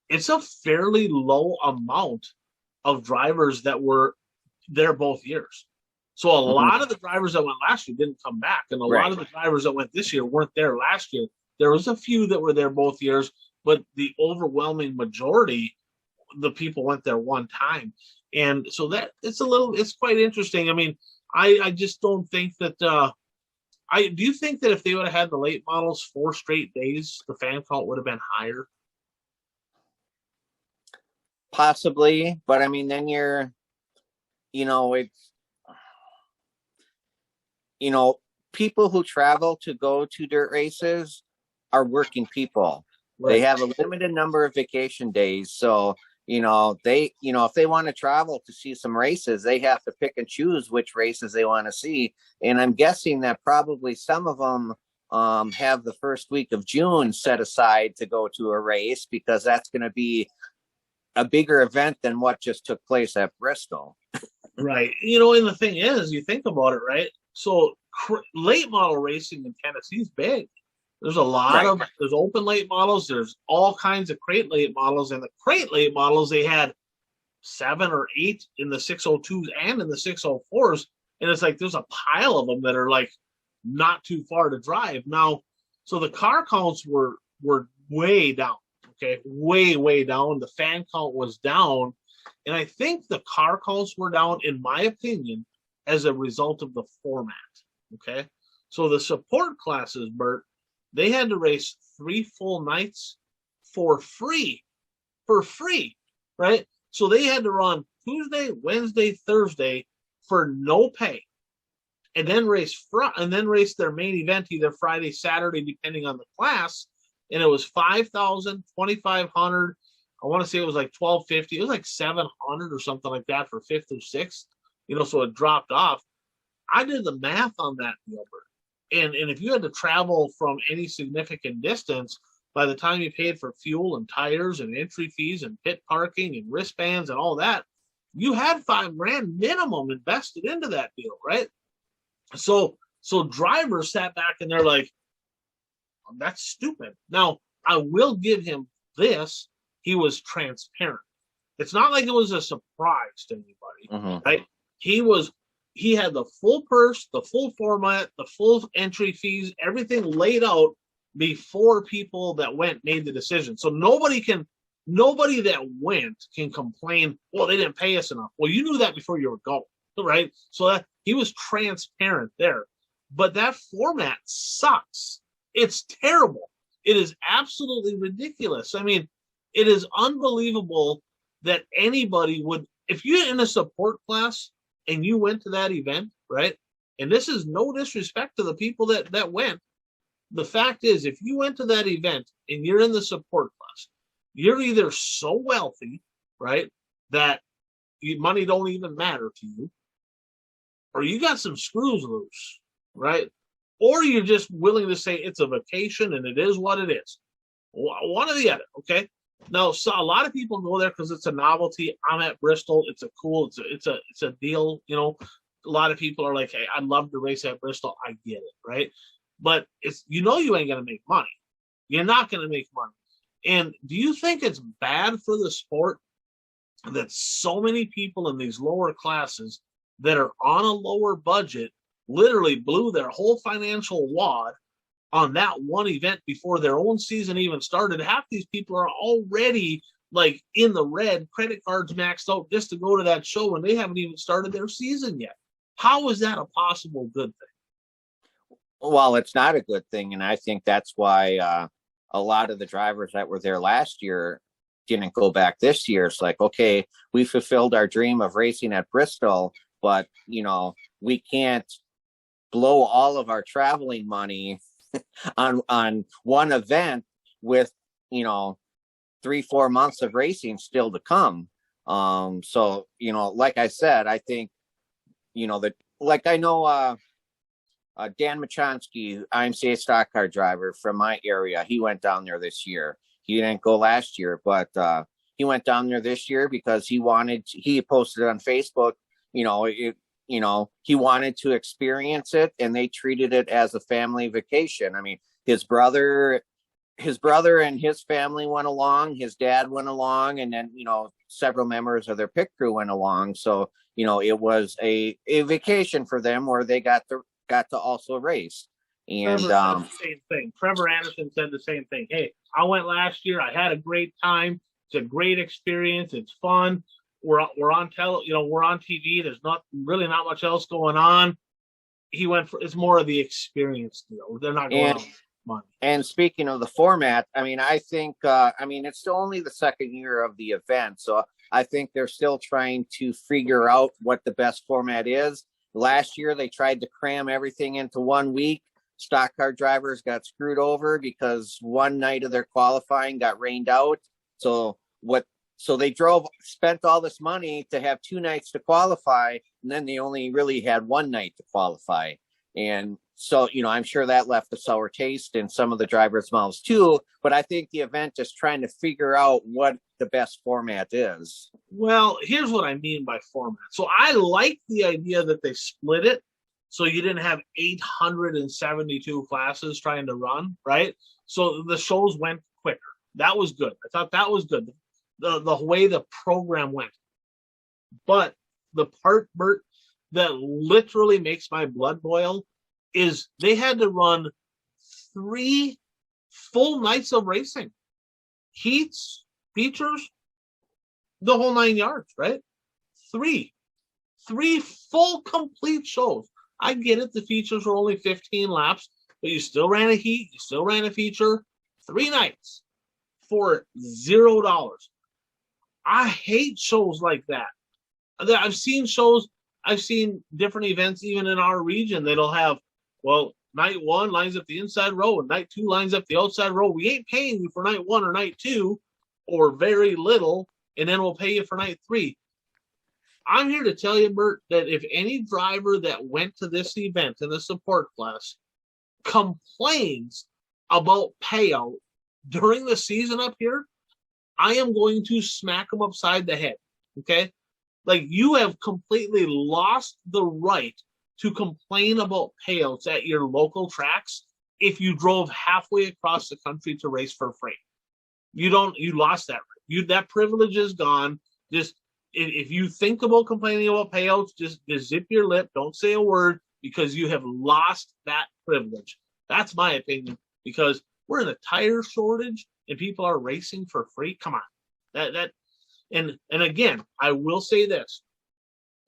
S1: it's a fairly low amount of drivers that were there both years. So a lot of the drivers that went last year didn't come back. And a lot of the drivers that went this year weren't there last year. There was a few that were there both years, but the overwhelming majority, the people went there one time. And so that it's quite interesting. I mean, I just don't think that, do you think that if they would have had the late models 4 straight days, the fan count would have been higher?
S2: Possibly, but I mean, then people who travel to go to dirt races are working people. Right. They have a limited number of vacation days. So, if they want to travel to see some races, they have to pick and choose which races they want to see. And I'm guessing that probably some of them have the first week of June set aside to go to a race because that's going to be a bigger event than what just took place at Bristol.
S1: Right. And the thing is, you think about it, right? So late model racing in Tennessee is big. There's a lot there's open late models. There's all kinds of crate late models. And the crate late models, they had 7 or 8 in the 602s and in the 604s. And it's like there's a pile of them that are like not too far to drive. Now, so the car counts were way down. Okay, way down. The fan count was down. And I think the car counts were down, in my opinion, as a result of the format. Okay, so the support classes, Bert, they had to race 3 full nights for free, right? So they had to run Tuesday, Wednesday, Thursday for no pay, and then race their main event either Friday, Saturday, depending on the class. And it was $5,000, $2,500. I want to say it was like $1,250. It was like $700 or something like that for 5th or 6th. So it dropped off. I did the math on that, Gilbert. And if you had to travel from any significant distance, by the time you paid for fuel and tires and entry fees and pit parking and wristbands and all that, you had $5,000 minimum invested into that deal, right? So drivers sat back and they're like, that's stupid. Now, I will give him this. He was transparent. It's not like it was a surprise to anybody, right? He was he had the full purse, the full format, the full entry fees, everything laid out before people that went made the decision. So nobody that went can complain, well, they didn't pay us enough. Well, you knew that before you were going, right? So that he was transparent there. But that format sucks. It's terrible. It is absolutely ridiculous. I mean, it is unbelievable that anybody would, if you're in a support class and you went to that event, right? And this is no disrespect to the people that went. The fact is, if you went to that event and you're in the support class, you're either so wealthy, right, that money don't even matter to you, or you got some screws loose, right? Or you're just willing to say it's a vacation and it is what it is. One or the other, okay? Now, so a lot of people go there because it's a novelty. I'm at Bristol. It's a cool. It's a deal. You know, a lot of people are like, "Hey, I'd love to race at Bristol." I get it, right? But it's, you know, you ain't gonna make money. You're not gonna make money. And do you think it's bad for the sport that so many people in these lower classes that are on a lower budget literally blew their whole financial wad on that one event before their own season even started? Half these people are already like in the red, credit cards maxed out just to go to that show, and they haven't even started their season yet. How is that a possible good thing?
S2: Well, it's not a good thing, and I think that's why a lot of the drivers that were there last year didn't go back this year. It's like, okay, we fulfilled our dream of racing at Bristol, but, you know, we can't blow all of our traveling money on one event with, you know, 3-4 months of racing still to come. So, you know, like I said, I think, you know, that, like, I know Dan Machonsky, IMCA stock car driver from my area, he went down there this year. He didn't go last year, but he went down there this year because he posted on Facebook, you know, he wanted to experience it, and they treated it as a family vacation. I mean, his brother and his family went along, his dad went along, and then, you know, several members of their pit crew went along. So, you know, it was a vacation for them where they got to also race. And
S1: Trevor said the same thing. Trevor Anderson said the same thing. Hey, I went last year. I had a great time. It's a great experience. It's fun. We're on we're on TV. There's not much else going on. He went for, it's more of the experience deal. They're not going on money.
S2: And speaking of the format, I mean, I think it's still only the second year of the event, so I think they're still trying to figure out what the best format is. Last year, they tried to cram everything into 1 week. Stock car drivers got screwed over because one night of their qualifying got rained out. So they spent all this money to have 2 nights to qualify, and then they only really had 1 night to qualify. And so, you know, I'm sure that left a sour taste in some of the drivers' mouths too. But I think the event is trying to figure out what the best format is.
S1: Well, here's what I mean by format. So I like the idea that they split it so you didn't have 872 classes trying to run, right? So the shows went quicker. That was good. I thought that was good. The way the program went. But the part, Bert, that literally makes my blood boil is they had to run 3 full nights of racing. Heats, features, the whole 9 yards, right? 3 full complete shows. I get it. The features were only 15 laps, but you still ran a heat. You still ran a feature. 3 nights for $0. I hate shows like that. I've seen different events, even in our region, that'll have, well, night 1 lines up the inside row and night 2 lines up the outside row. We ain't paying you for night 1 or night 2 or very little, and then we'll pay you for night 3. I'm here to tell you, Bert, that if any driver that went to this event in the support class complains about payout during the season up here, I am going to smack them upside the head. Okay? Like, you have completely lost the right to complain about payouts at your local tracks if you drove halfway across the country to race for free. You lost that right. That privilege is gone. Just, if you think about complaining about payouts, just zip your lip. Don't say a word because you have lost that privilege. That's my opinion, because we're in a tire shortage and people are racing for free. Come on. And again, I will say this.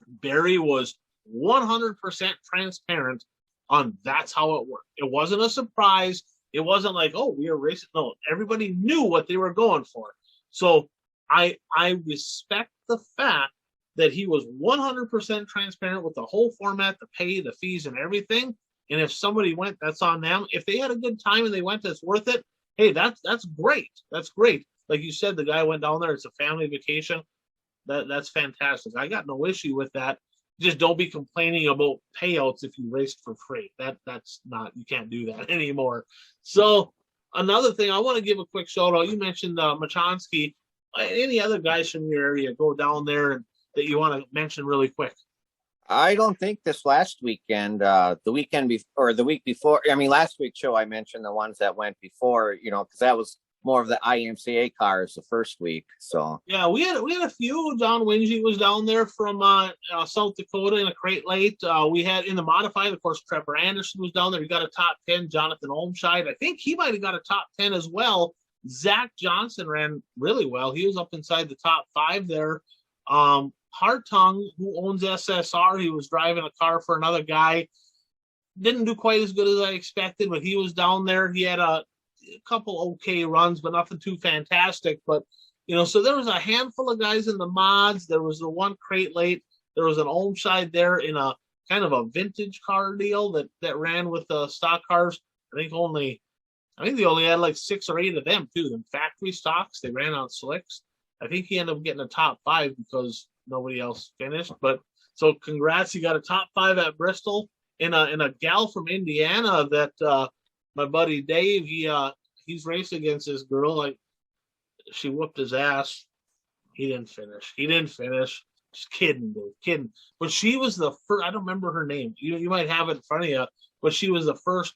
S1: Barry was 100% transparent on that's how it worked. It wasn't a surprise. It wasn't like, oh, we are racing. No, everybody knew what they were going for. So I respect the fact that he was 100% transparent with the whole format, the pay, the fees, and everything. And if somebody went, that's on them. If they had a good time and they went, that's worth it. Hey, that's great. That's great. Like you said, the guy went down there. It's a family vacation. That's fantastic. I got no issue with that. Just don't be complaining about payouts if you raced for free. That's not, you can't do that anymore. So another thing, I want to give a quick shout out. You mentioned Machonsky. Any other guys from your area go down there that you want to mention really quick?
S2: I don't think this last weekend, the weekend before, or the week before. I mean, last week's show I mentioned the ones that went before, because that was more of the IMCA cars the first week. So
S1: yeah, we had a few. John Wingy was down there from South Dakota in a crate late. We had in the modified, of course, Trevor Anderson was down there. He got a top 10. Jonathan Olmscheid, I think he might have got a top 10 as well. Zach Johnson ran really well. He was up inside the top 5 there. Hartung, who owns SSR, he was driving a car for another guy. Didn't do quite as good as I expected, but he was down there. He had a couple okay runs, but nothing too fantastic. But, so there was a handful of guys in the mods. There was the one crate late. There was an Olmscheid there in a kind of a vintage car deal that ran with stock cars. I think they only had like 6 or 8 of them too. Them factory stocks, they ran on slicks. I think he ended up getting a top 5 because nobody else finished. But so congrats, you got a top 5 at Bristol. In a gal from Indiana that my buddy Dave, he's raced against this girl. Like, she whooped his ass. He didn't finish. Just kidding, dude. Kidding. But she was the first. I don't remember her name. You might have it in front of you. But she was the first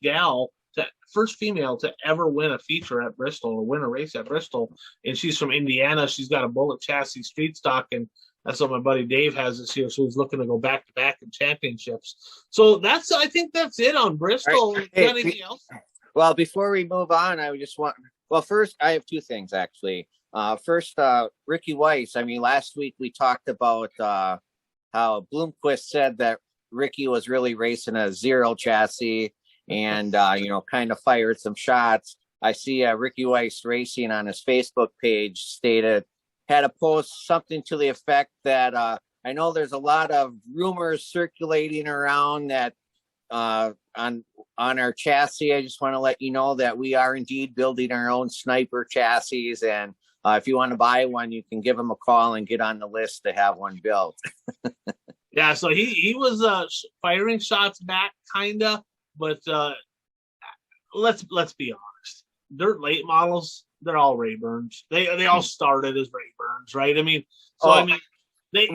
S1: female to ever win a feature at Bristol or win a race at Bristol. And she's from Indiana. She's got a bullet chassis street stock, and that's what my buddy Dave has this year. So he's looking to go back to back in championships. So I think that's it on Bristol.
S2: Right.
S1: Hey, anything else?
S2: Well, before we move on, first, I have 2 things actually. First, Ricky Weiss. I mean, last week we talked about how Bloomquist said that Ricky was really racing a 0 chassis and, kind of fired some shots. I see Ricky Weiss Racing on his Facebook page had a post something to the effect that I know there's a lot of rumors circulating around that on our chassis. I just want to let you know that we are indeed building our own sniper chassis, and if you want to buy one, you can give him a call and get on the list to have one built.
S1: Yeah, so he was firing shots back, kinda, but let's be honest. Dirt late models, they're all Rayburns. They all started as Rayburns, right? I mean,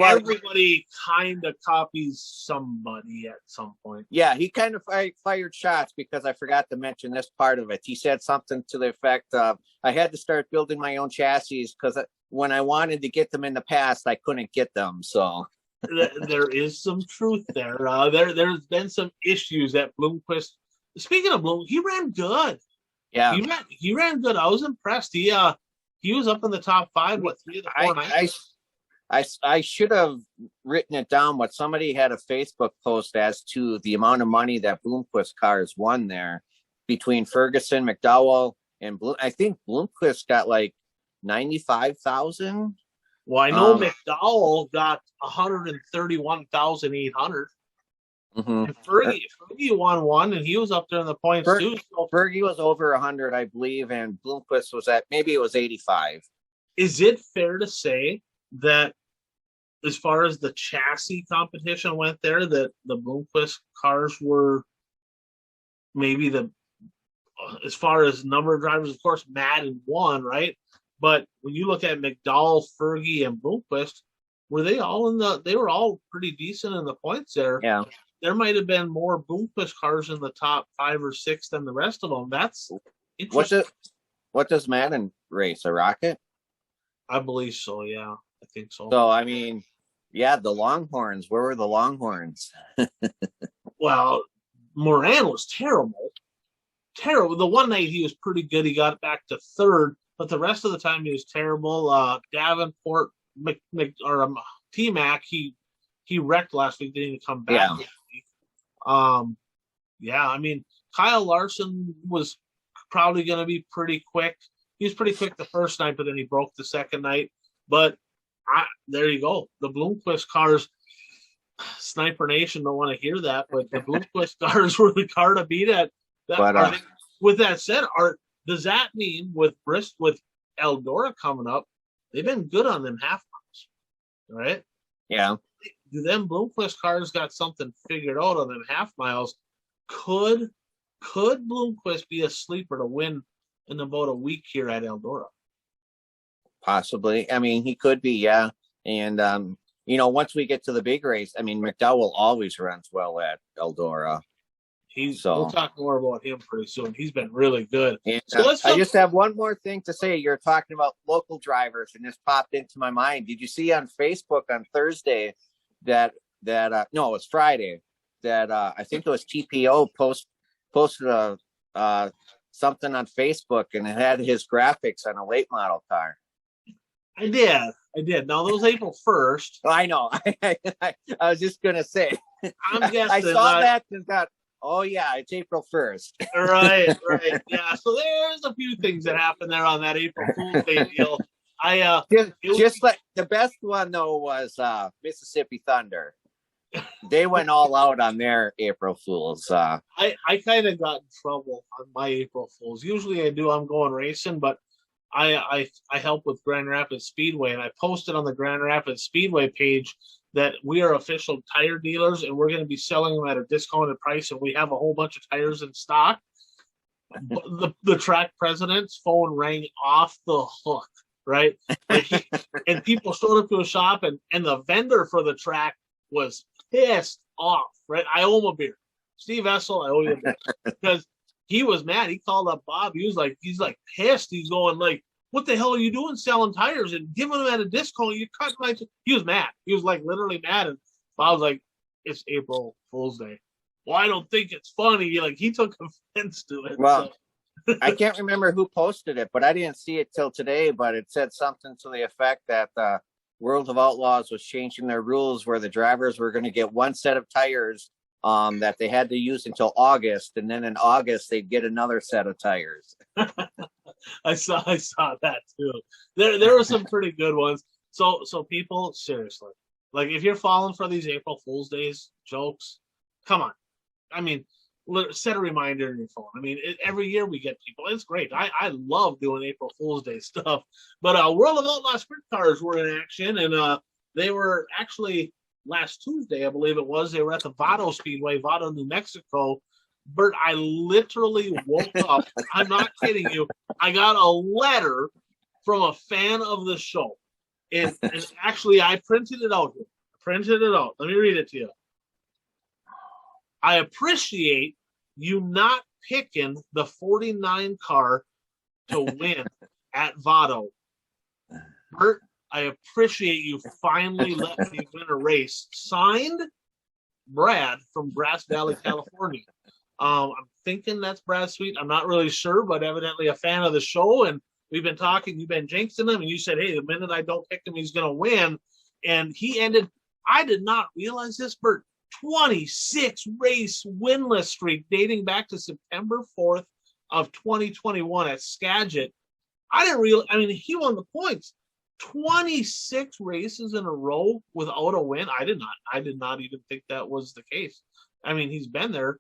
S1: everybody kind of copies somebody at some point.
S2: Yeah, he kind of fired shots because I forgot to mention this part of it. He said something to the effect of, I had to start building my own chassis because when I wanted to get them in the past, I couldn't get them. So
S1: there is some truth there. There's been some issues at Bloomquist. Speaking of Bloom, he ran good.
S2: Yeah,
S1: he ran good. I was impressed. He was up in the top 5. 3 of the 4 nights.
S2: I should have written it down, but somebody had a Facebook post as to the amount of money that Bloomquist cars won there between Ferguson, McDowell, and Bloom. I think Bloomquist got like 95,000.
S1: Well, I know McDowell got 131,800.
S2: Mm-hmm.
S1: And Fergie won one, and he was up there in the points too. So
S2: Fergie was over 100, I believe, and Bloomquist was maybe it was 85.
S1: Is it fair to say that as far as the chassis competition went there, that the Bloomquist cars were maybe as far as number of drivers, of course, Madden won, right? But when you look at McDowell, Fergie, and Bloomquist, they were all pretty decent in the points there.
S2: Yeah.
S1: There might have been more Bloomquist cars in the top 5 or 6 than the rest of them. That's interesting.
S2: What does Madden race? A Rocket?
S1: I believe so, yeah. I think so.
S2: So, I mean, yeah, the Longhorns. Where were the Longhorns?
S1: Well, Moran was terrible. Terrible. The one night he was pretty good. He got back to third, but the rest of the time he was terrible. Davenport, T-Mac, he wrecked last week. Didn't even come back this week. Yeah, I mean, Kyle Larson was probably going to be pretty quick. He was pretty quick the first night, but then he broke the second night. But there you go. The Bloomquist cars, Sniper Nation don't want to hear that, but the Bloomquist cars were the car to beat at. With that said, does that mean with Eldora coming up, they've been good on them half miles, right?
S2: Yeah.
S1: Do them Bloomquist cars got something figured out on them half miles? Could Bloomquist be a sleeper to win in about a week here at Eldora?
S2: Possibly. I mean, he could be, yeah. And once we get to the big race, I mean, McDowell always runs well at Eldora.
S1: We'll talk more about him pretty soon. He's been really good.
S2: And, I just have one more thing to say. You're talking about local drivers, and this popped into my mind. Did you see on Facebook on Thursday that no, it was Friday, that I think it was TPO posted something on Facebook, and it had his graphics on a late model car.
S1: I did. Now, those April 1st.
S2: I know. I was just going to say.
S1: I'm guessing.
S2: I saw that and thought, oh, yeah, it's April 1st.
S1: Right. Yeah, so there's a few things that happened there on that April Fool's Day deal. Just like the best one, though, was Mississippi Thunder. They went all out on their April Fools. I kind of got in trouble on my April Fools. Usually I do. I'm going racing, but I help with Grand Rapids Speedway, and I posted on the Grand Rapids Speedway page that we are official tire dealers, and we're going to be selling them at a discounted price, and we have a whole bunch of tires in stock. The track president's phone rang off the hook, right? And people showed up to a shop, and the vendor for the track was pissed off, right? I owe him a beer. Steve Essel, I owe you a beer. Because he was mad. He called up Bob. He's like pissed. He's going like, what the hell are you doing selling tires and giving them at a discount? You cut my. He was mad. He was like literally mad. And Bob's like, it's April Fool's Day. Well, I don't think it's funny. He took offense to it.
S2: Well, so. I can't remember who posted it, but I didn't see it till today. But it said something to the effect that World of Outlaws was changing their rules where the drivers were going to get one set of tires that they had to use until August, and then in August they'd get another set of tires.
S1: I saw that too. There were some pretty good ones. So people, seriously, like if you're falling for these April Fool's Days jokes, come on. I mean, set a reminder in your phone. I mean, every year we get people. It's great. I love doing April Fool's Day stuff. But World of Outlaw sprint cars were in action, and they were actually last Tuesday, I believe it was. They were at the Vado Speedway, Vado, New Mexico. Bert, I literally woke up. I'm not kidding you. I got a letter from a fan of the show. And actually, I printed it out here. Let me read it to you. I appreciate you not picking the 49 car to win at Vado. Bert, I appreciate you finally letting me win a race. Signed, Brad from Grass Valley, California. I'm thinking that's Brad Sweet. I'm not really sure, but evidently a fan of the show. And we've been talking. You've been jinxing him, and you said, hey, the minute I don't pick him, he's going to win. And he ended. I did not realize this, Bert. 26 race winless streak dating back to September 4th of 2021 at Skagit. I didn't realize. I mean, he won the points. 26 races in a row without a win. I did not even think that was the case. I mean, he's been there.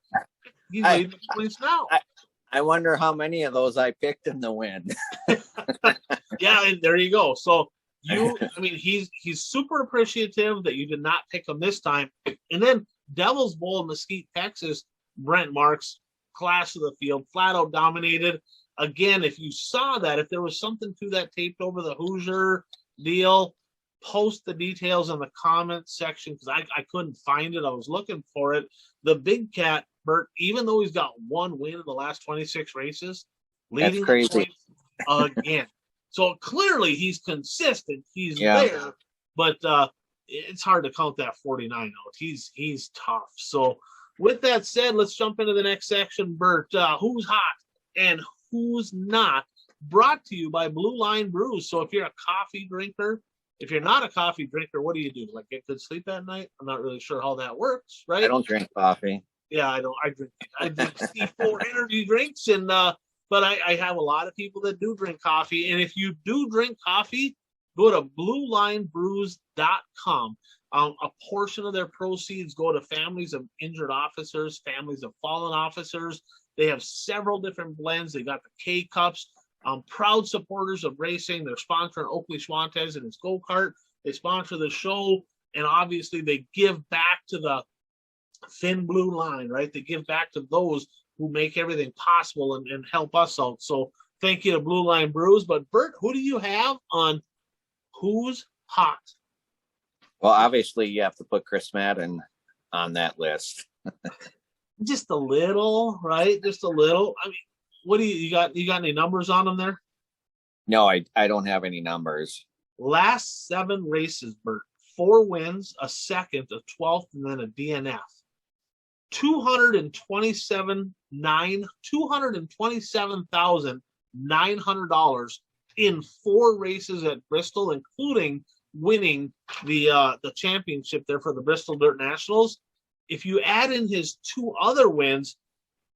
S1: He's leading the points now.
S2: I wonder how many of those I picked in the win.
S1: Yeah, and there you go. So he's super appreciative that you did not pick him this time. And then Devil's Bowl in Mesquite, Texas, Brent Marks, class of the field, flat out dominated. Again, if you saw that, if there was something to that taped over the Hoosier deal, post the details in the comments section because I couldn't find it. I was looking for it. The Big Cat, Bert, even though he's got one win in the last 26 races, leading the points again. So clearly he's consistent. He's there. but it's hard to count that 49 out. He's tough. So with that said, let's jump into the next section. Bert, who's hot and who's not? Brought to you by Blue Line Brews. So if you're a coffee drinker, if you're not a coffee drinker, what do you do? Like get good sleep at night? I'm not really sure how that works, right?
S2: I don't drink coffee.
S1: Yeah, I don't. I drink C4 energy drinks, and but I have a lot of people that do drink coffee. And if you do drink coffee, go to BlueLineBrews.com. A portion of their proceeds go to families of injured officers, families of fallen officers. They have several different blends. They got the K cups. Proud supporters of racing. They're sponsoring Oakley Schwantes and his go-kart. They sponsor the show, and obviously they give back to the Thin Blue Line, right? They give back to those who make everything possible and help us out. So thank you to Blue Line Brews. But Bert, who do you have on who's hot?
S2: Well, obviously you have to put Chris Madden on that list.
S1: Just a little, right? Just a little. I mean, what do you got? You got any numbers on them there?
S2: No, I don't have any numbers.
S1: Last 7 races, Bert. 4 wins, a second, a 12th, and then a DNF. $227,900 in 4 races at Bristol, including winning the championship there for the Bristol Dirt Nationals. If you add in his 2 other wins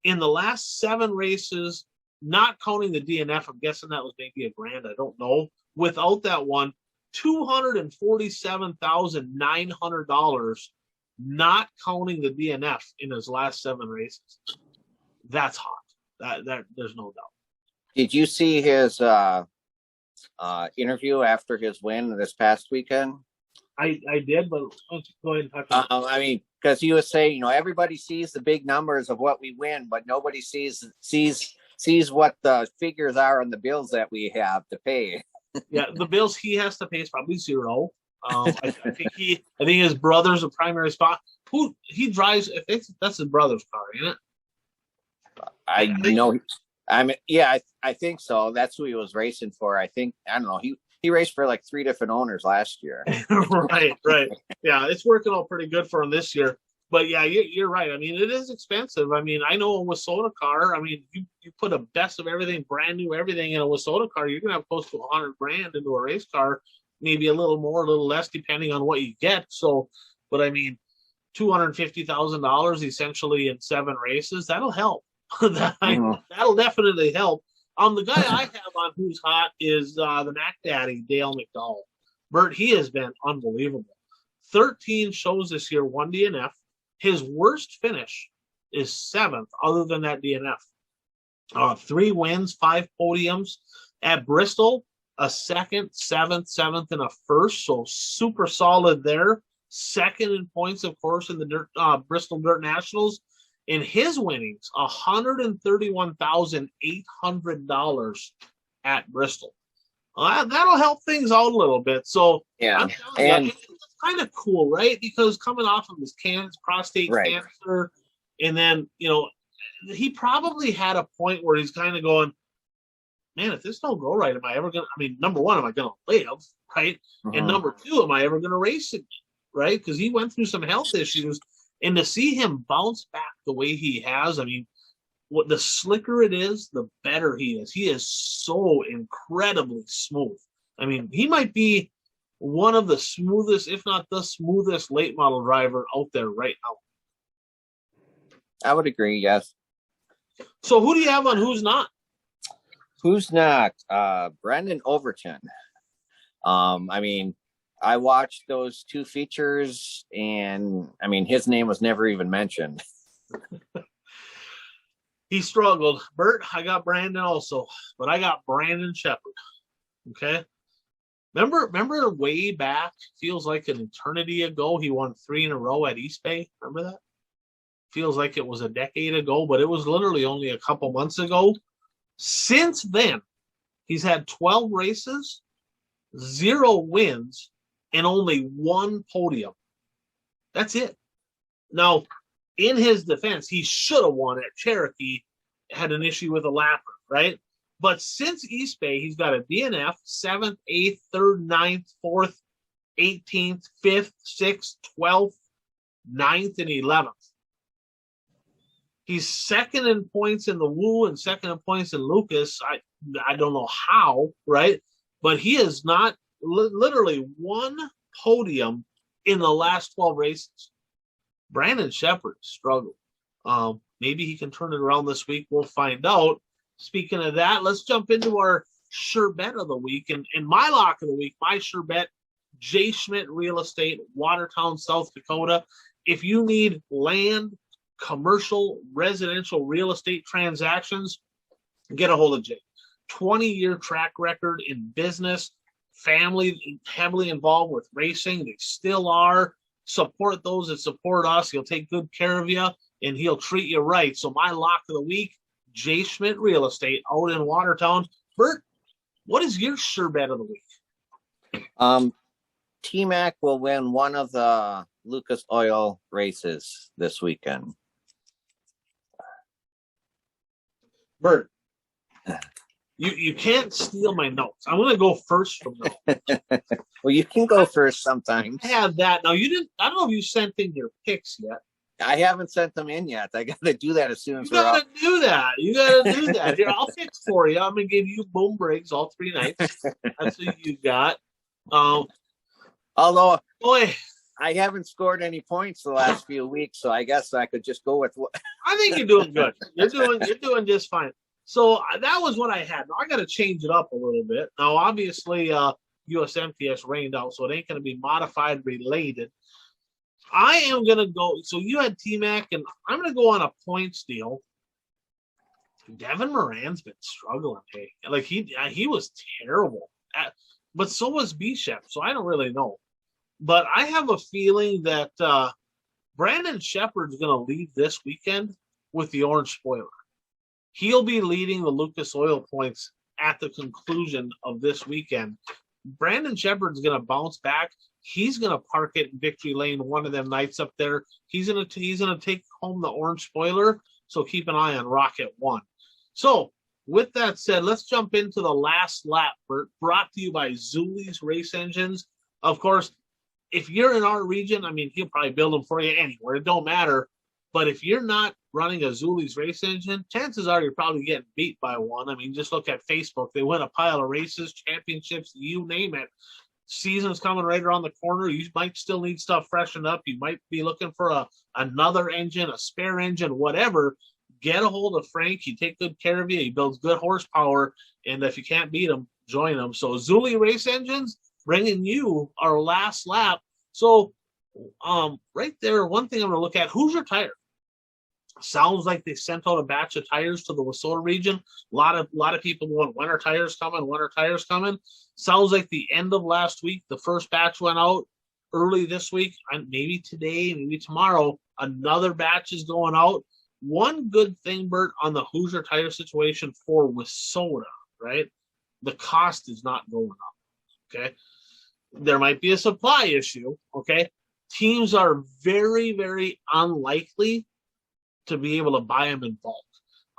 S1: in the last 7 races, not counting the DNF, I'm guessing that was maybe $1,000. I don't know. Without that one, $247,900, not counting the DNF in his last 7 races. That's hot. That there's no doubt.
S2: Did you see his interview after his win this past weekend?
S1: I did, but let's go ahead and talk about
S2: I mean, because he was saying, everybody sees the big numbers of what we win, but nobody sees what the figures are on the bills that we have to pay.
S1: Yeah, the bills he has to pay is probably 0. I think his brother's a primary spot. Who he drives? I think that's his brother's car, isn't it?
S2: I know. I think so. That's who he was racing for. I don't know. He raced for like 3 different owners last year.
S1: Right. Yeah, it's working out pretty good for him this year. But yeah, you're right. I mean, it is expensive. I mean, I know a Wasota car. I mean, you put a best of everything, brand new everything in a Wasota car, you're gonna have close to $100,000 into a race car. Maybe a little more, a little less, depending on what you get. So, but I mean, $250,000 essentially in 7 races. That'll help. That'll definitely help. The guy I have on who's hot is the Mac Daddy, Dale McDowell. Bert, he has been unbelievable. 13 shows this year, 1 DNF. His worst finish is 7th, other than that DNF. 3 wins, 5 podiums. At Bristol, a 2nd, 7th, and a 1st. So super solid there. 2nd in points, of course, in the Bristol Dirt Nationals. In his winnings, $131,800 at Bristol. That'll help things out a little bit. So
S2: yeah,
S1: it's kind of cool, right? Because coming off of his prostate cancer, and then he probably had a point where he's kind of going, man, if this don't go right, am I ever gonna? I mean, number one, am I gonna live, right? And number 2, am I ever gonna race again, right? Because he went through some health issues. And to see him bounce back the way he has, I mean, the slicker it is, the better he is. He is so incredibly smooth. I mean, he might be one of the smoothest, if not the smoothest, late model driver out there right now.
S2: I would agree, yes.
S1: So who do you have on who's not?
S2: Who's not? Brendan Overton. I mean, I watched those 2 features, and I mean, his name was never even mentioned.
S1: He struggled. Bert, I got Brandon also, but I got Brandon Shepherd. Okay. Remember way back, feels like an eternity ago, he won 3 in a row at East Bay. Remember that? Feels like it was a decade ago, but it was literally only a couple months ago. Since then, he's had 12 races, 0 wins, and only 1 podium. That's it. Now, in his defense, he should have won at Cherokee, had an issue with a lapper, right? But since East Bay, he's got a DNF, 7th, 8th, 3rd, 9th, 4th, 18th, 5th, 6th, 12th, 9th, and 11th. He's second in points in the Woo and second in points in Lucas. I don't know how, right? But he has not literally one podium in the last 12 races. Brandon Sheppard struggled. Maybe he can turn it around this week. We'll find out. Speaking of that, let's jump into our sure bet of the week. And my lock of the week, my sure bet, J. Schmidt Real Estate, Watertown, South Dakota. If you need land, commercial, residential real estate transactions, get a hold of Jay. 20-year track record in business, family heavily involved with racing. They still are. Support those that support us. He'll take good care of you, and he'll treat you right. So my lock of the week, J. Schmidt Real Estate out in Watertown. Bert, what is your sure bet of the week?
S2: T-Mac will win one of the Lucas Oil races this weekend.
S1: Bert, you can't steal my notes. I'm going to go first from now.
S2: Well, you can go first sometimes.
S1: I have that. Now, you didn't. I don't know if you sent in your picks yet.
S2: I haven't sent them in yet. I got to do that as soon as
S1: you gotta do that. You got to do that. Here, I'll fix for you. I'm going to give you Boom Briggs all 3 nights. That's what you got.
S2: Although,
S1: boy,
S2: I haven't scored any points the last few weeks, so I guess I could just go with what.
S1: I think you're doing good. You're doing just fine. So that was what I had. Now I got to change it up a little bit. Now, obviously, USMTS rained out, so it ain't going to be modified related. I am going to go. So you had T-Mac, and I'm going to go on a points deal. Devin Moran's been struggling. Hey, like he was terrible. But so was B-Shep, so I don't really know. But I have a feeling that Brandon Sheppard's going to lead this weekend with the orange spoiler. He'll be leading the Lucas Oil points at the conclusion of this weekend. Brandon Sheppard's going to bounce back. He's going to park it in Victory Lane one of them nights up there. He's going to take home the orange spoiler, so keep an eye on Rocket 1. So, with that said, let's jump into the last lap, brought to you by Zuli's Race Engines. Of course, if you're in our region, I mean, he'll probably build them for you anywhere. It don't matter. But if you're not running a Zuli's race engine, chances are you're probably getting beat by one. I mean, just look at Facebook. They win a pile of races, championships, you name it. Season's coming right around the corner. You might still need stuff freshened up. You might be looking for another engine, a spare engine, whatever. Get a hold of Frank. He take good care of you. He builds good horsepower. And if you can't beat him, join him. So Zuli Race Engines bringing you our last lap. So right there, one thing I'm going to look at, Hoosier Tire. Sounds like they sent out a batch of tires to the Wausoda region. A lot of people going, winter tires coming. Sounds like the end of last week, the first batch went out. Early this week, and maybe today, maybe tomorrow, another batch is going out. One good thing, Bert, on the Hoosier Tire situation for Wausoda, right? The cost is not going up, okay? There might be a supply issue, okay? Teams are very, very unlikely to be able to buy them in bulk.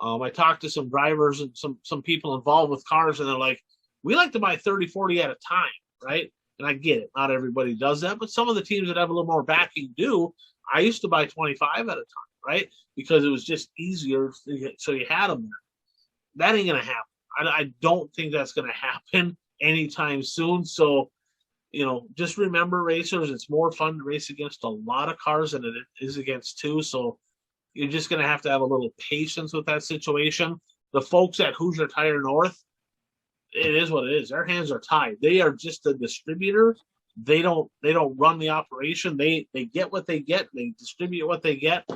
S1: I talked to some drivers and some people involved with cars, and they're like, we like to buy 30, 40 at a time, right? And I get it. Not everybody does that, but some of the teams that have a little more backing do. I used to buy 25 at a time, right? Because it was just easier, so you had them there. That ain't going to happen. I don't think that's going to happen anytime soon. So, just remember, racers, it's more fun to race against a lot of cars than it is against two. So you're just going to have a little patience with that situation. The folks at Hoosier Tire North, it is what it is. Their hands are tied. They are just a distributor. They don't run the operation. They get what they get. They distribute what they get.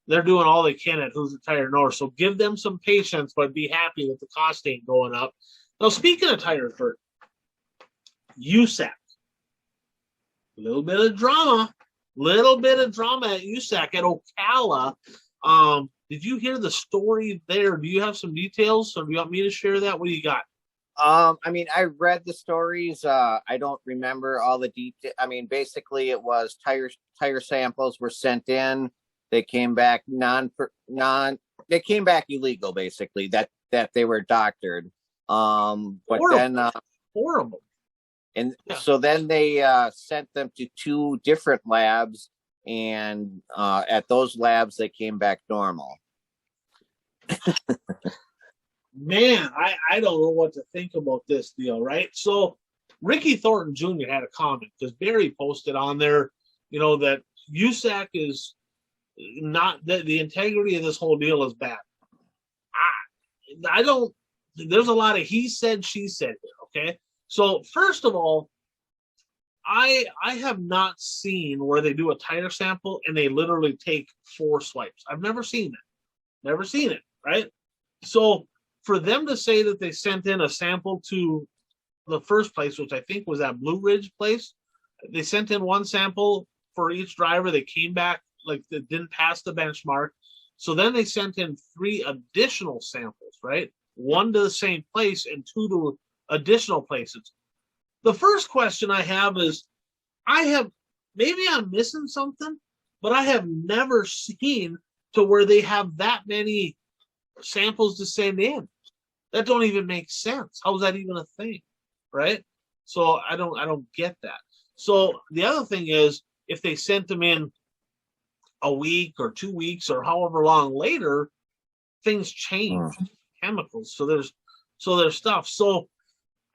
S1: They're doing all they can at Hoosier Tire North. So give them some patience, but be happy that the cost ain't going up. Now, speaking of tires, Bert, USAC. A little bit of drama at USAC at Ocala. Did you hear the story there? Do you have some details, or do you want me to share that? What do you got?
S2: I mean, I read the stories. I don't remember all the details. I mean, basically, it was tire samples were sent in. They came back They came back illegal, basically. That they were doctored. But horrible.
S1: Horrible.
S2: And so then they sent them to 2 different labs, and at those labs they came back normal.
S1: Man, I don't know what to think about this deal, right? So Ricky Thornton Jr. had a comment because Barry posted on there, that USAC is not, the integrity of this whole deal is bad. I don't, there's a lot of he said, she said here, okay? So first of all, I have not seen where they do a tire sample and they literally take 4 swipes. I've never seen that. Never seen it, right? So for them to say that they sent in a sample to the first place, which I think was that Blue Ridge place, they sent in 1 sample for each driver. They came back like they didn't pass the benchmark. So then they sent in 3 additional samples, right? 1 to the same place and 2 to additional places. The first question I have is, maybe I'm missing something, but I have never seen to where they have that many samples to send in. That don't even make sense. How is that even a thing, right? So I don't get that. So the other thing is, if they sent them in a week or 2 weeks or however long later, things change, chemicals. So there's stuff. So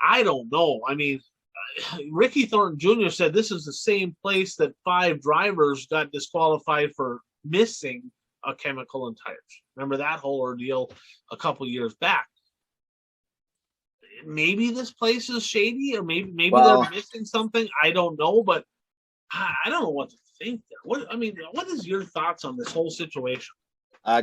S1: I don't know. I mean, Ricky Thornton Jr. said this is the same place that 5 drivers got disqualified for missing a chemical in tires. Remember that whole ordeal a couple years back. Maybe this place is shady, or maybe they're missing something. I don't know, but I don't know what to think there. What is your thoughts on this whole situation?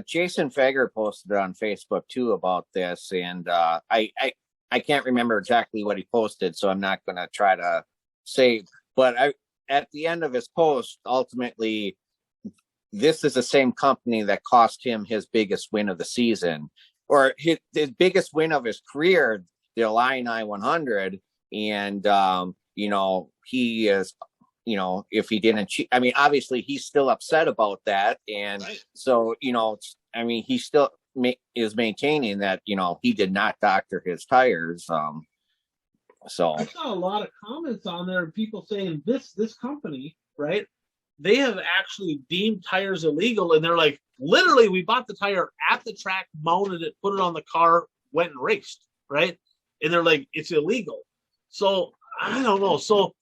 S2: Jason Fager posted on Facebook too about this, and I can't remember exactly what he posted, so I'm not going to try to say. But at the end of his post, ultimately, this is the same company that cost him his biggest win of the season, or his biggest win of his career, the Illini 100. And, he is, if he didn't cheat, obviously he's still upset about that. And so, he still is maintaining that, he did not doctor his tires. So
S1: I saw a lot of comments on there, people saying this company, right? They have actually deemed tires illegal, and they're like, literally, we bought the tire at the track, mounted it, put it on the car, went and raced, right? And they're like, it's illegal. So I don't know. So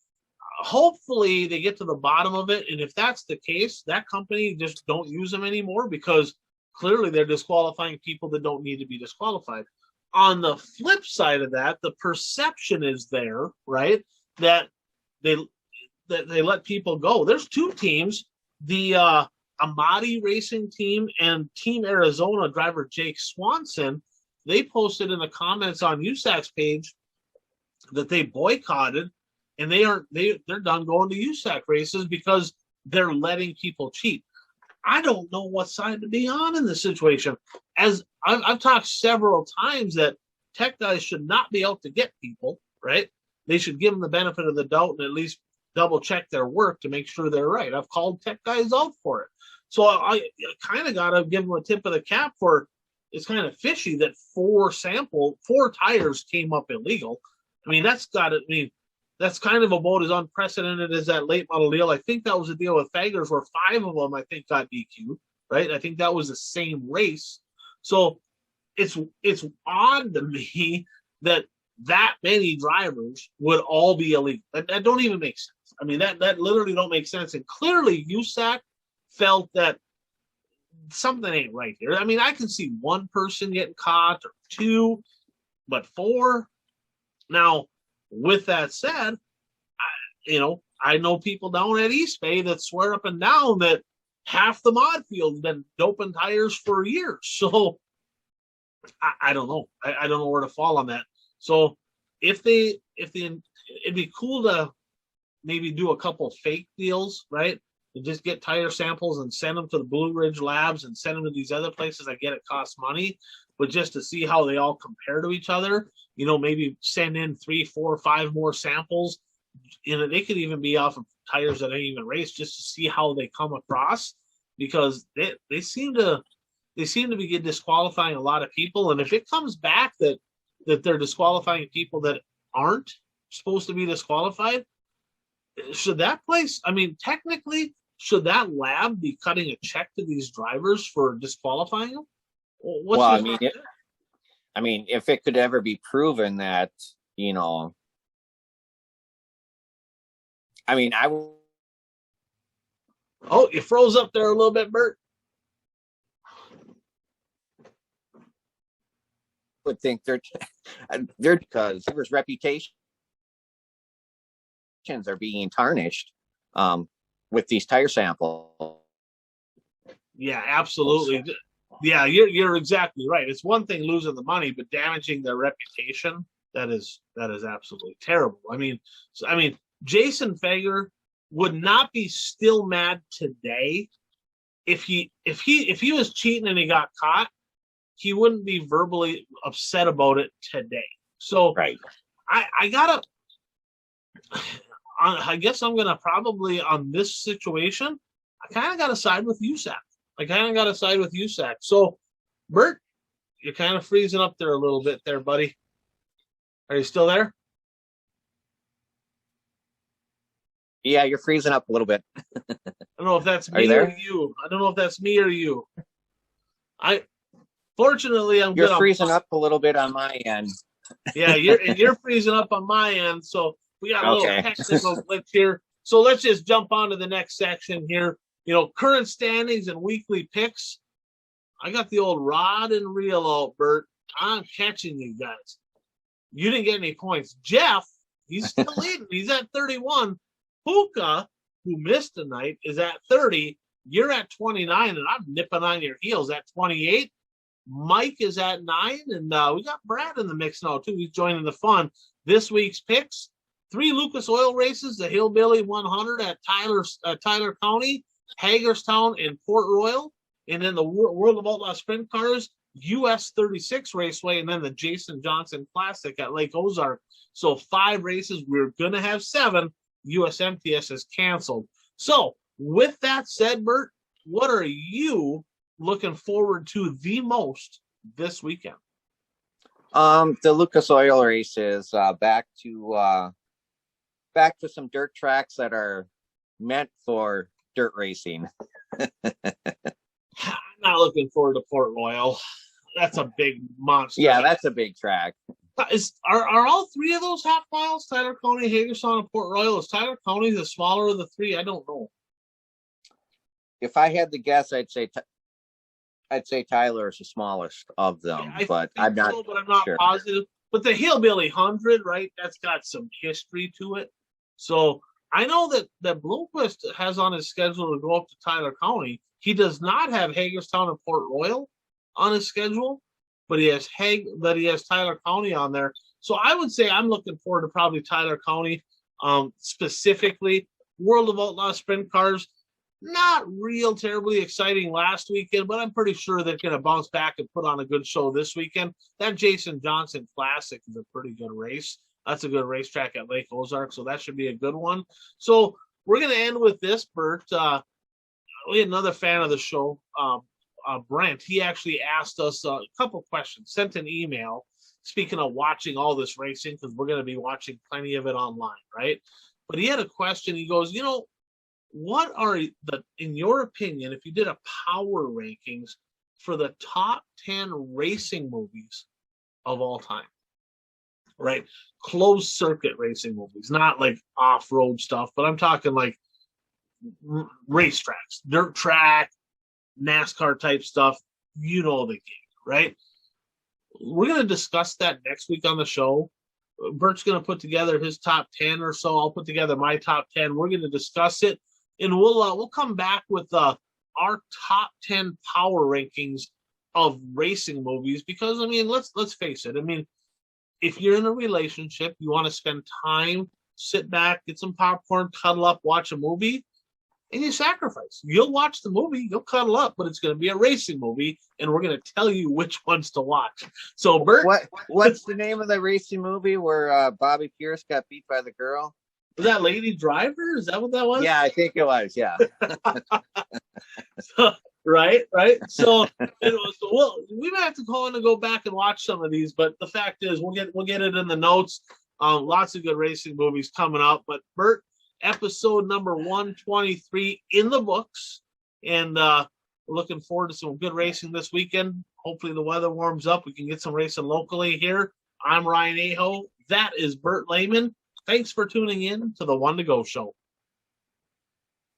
S1: hopefully they get to the bottom of it, and if that's the case, that company just don't use them anymore, because clearly they're disqualifying people that don't need to be disqualified. On the flip side of that, the perception is there, right, that they let people go. There's 2 teams, the Amati Racing Team and Team Arizona driver Jake Swanson. They posted in the comments on USAC's page that they boycotted, and they're done going to USAC races because they're letting people cheat. I don't know what side to be on in this situation. As I've talked several times that tech guys should not be out to get people, right? They should give them the benefit of the doubt and at least double check their work to make sure they're right. I've called tech guys out for it. So I kind of got to give them a tip of the cap for, it's kind of fishy that 4 tires came up illegal. That's kind of about as unprecedented as that late model deal. I think that was a deal with Fagers where 5 of them, I think, got DQ'd, right? I think that was the same race. So it's odd to me that many drivers would all be illegal. That don't even make sense. That literally don't make sense. And clearly USAC felt that something ain't right here. I can see 1 person getting caught or 2, but 4. Now, with that said, I know people down at East Bay that swear up and down that half the mod field's been doping tires for years. So I don't know. I don't know where to fall on that. So it'd be cool to maybe do a couple fake deals, right? And just get tire samples and send them to the Blue Ridge labs and send them to these other places. I get it costs money, but just to see how they all compare to each other, maybe send in 3, 4, 5 more samples. They could even be off of tires that ain't even raced, just to see how they come across, because they seem to be disqualifying a lot of people. And if it comes back that they're disqualifying people that aren't supposed to be disqualified. Should that place, I mean, technically, should that lab be cutting a check to these drivers for disqualifying them?
S2: I mean, if it could ever be proven that, you know, I mean,
S1: Oh, you froze up there a little bit, Bert.
S2: would think they're because there's reputations are being tarnished with these tire samples.
S1: Yeah, absolutely. Yeah, you're exactly right. It's one thing losing the money, but damaging their reputation, that is absolutely terrible. I mean, Jason Fager would not be still mad today if he was cheating and he got caught. He wouldn't be verbally upset about it today. So
S2: right.
S1: I guess I'm gonna probably on this situation. I kind of got to side with USAC. So, Bert, you're kind of freezing up there a little bit there, buddy. Are you still there?
S2: Yeah, you're freezing up a little bit.
S1: I don't know if that's me or you. I don't know if that's me or you. Fortunately,
S2: you're freezing up a little bit on my end.
S1: Yeah, you're freezing up on my end. So we got a little technical glitch here. So let's just jump on to the next section here. You know, current standings and weekly picks. I got the old rod and reel out, Bert. I'm catching you guys. You didn't get any points. Jeff, he's still leading. He's at 31. Puka, who missed tonight, is at 30. You're at 29, and I'm nipping on your heels at 28. Mike is at 9, and we got Brad in the mix now, too. He's joining the fun. This week's picks, 3 Lucas Oil races, the Hillbilly 100 at Tyler County, Hagerstown, and Port Royal. And then the World of Outlaw Sprint Cars, US 36 Raceway, and then the Jason Johnson Classic at Lake Ozark. So 5 races. We're going to have 7. USMTS is canceled. So with that said, Bert, what are you looking forward to the most this weekend?
S2: The Lucas Oil races, back to some dirt tracks that are meant for dirt racing.
S1: I'm not looking forward to Port Royal. That's a big monster.
S2: Yeah, that's a big track.
S1: Are all 3 of those half miles? Tyler County, Hagerstown, and Port Royal. Is Tyler County the smaller of the 3? I don't know.
S2: If I had to guess, I'd say Tyler is the smallest of them,
S1: Yeah,
S2: but I'm not.
S1: But I'm not
S2: sure.
S1: positive. But the Hillbilly 100, right? That's got some history to it. So I know that Bloomquist has on his schedule to go up to Tyler County. He does not have Hagerstown and Port Royal on his schedule, but he has Tyler County on there. So I would say I'm looking forward to probably Tyler County, specifically. World of Outlaw Sprint Cars, not real terribly exciting last weekend, but I'm pretty sure they're going to bounce back and put on a good show this weekend. That Jason Johnson Classic is a pretty good race. That's a good racetrack at Lake Ozark, so that should be a good one. So we're going to end with this, Bert. We had another fan of the show, Brent. He actually asked us a couple questions, sent an email. Speaking of watching all this racing, because we're going to be watching plenty of it online, right? But he had a question. He goes, what are in your opinion, if you did a power rankings for the top 10 racing movies of all time, right? Closed circuit racing movies, not like off-road stuff, but I'm talking like racetracks, dirt track, NASCAR type stuff. You know the game, right? We're going to discuss that next week on the show. Bert's going to put together his top 10 or so. I'll put together my top 10. We're going to discuss it, and we'll come back with our top 10 power rankings of racing movies. Because let's face it. If you're in a relationship, you want to spend time, sit back, get some popcorn, cuddle up, watch a movie, and you sacrifice. You'll watch the movie, you'll cuddle up, but it's going to be a racing movie, and we're going to tell you which ones to watch. So, Bert,
S2: what's the name of the racing movie where Bobby Pierce got beat by the girl?
S1: Was that Lady Driver? Is that what that was?
S2: Yeah, I think it was. Yeah.
S1: Right. So, we might have to call in to go back and watch some of these, but the fact is, we'll get it in the notes. Lots of good racing movies coming up. But Bert, episode number 123 in the books, and looking forward to some good racing this weekend. Hopefully the weather warms up. We can get some racing locally here. I'm Ryan Aho. That is Bert Lehman. Thanks for tuning in to the One to Go Show.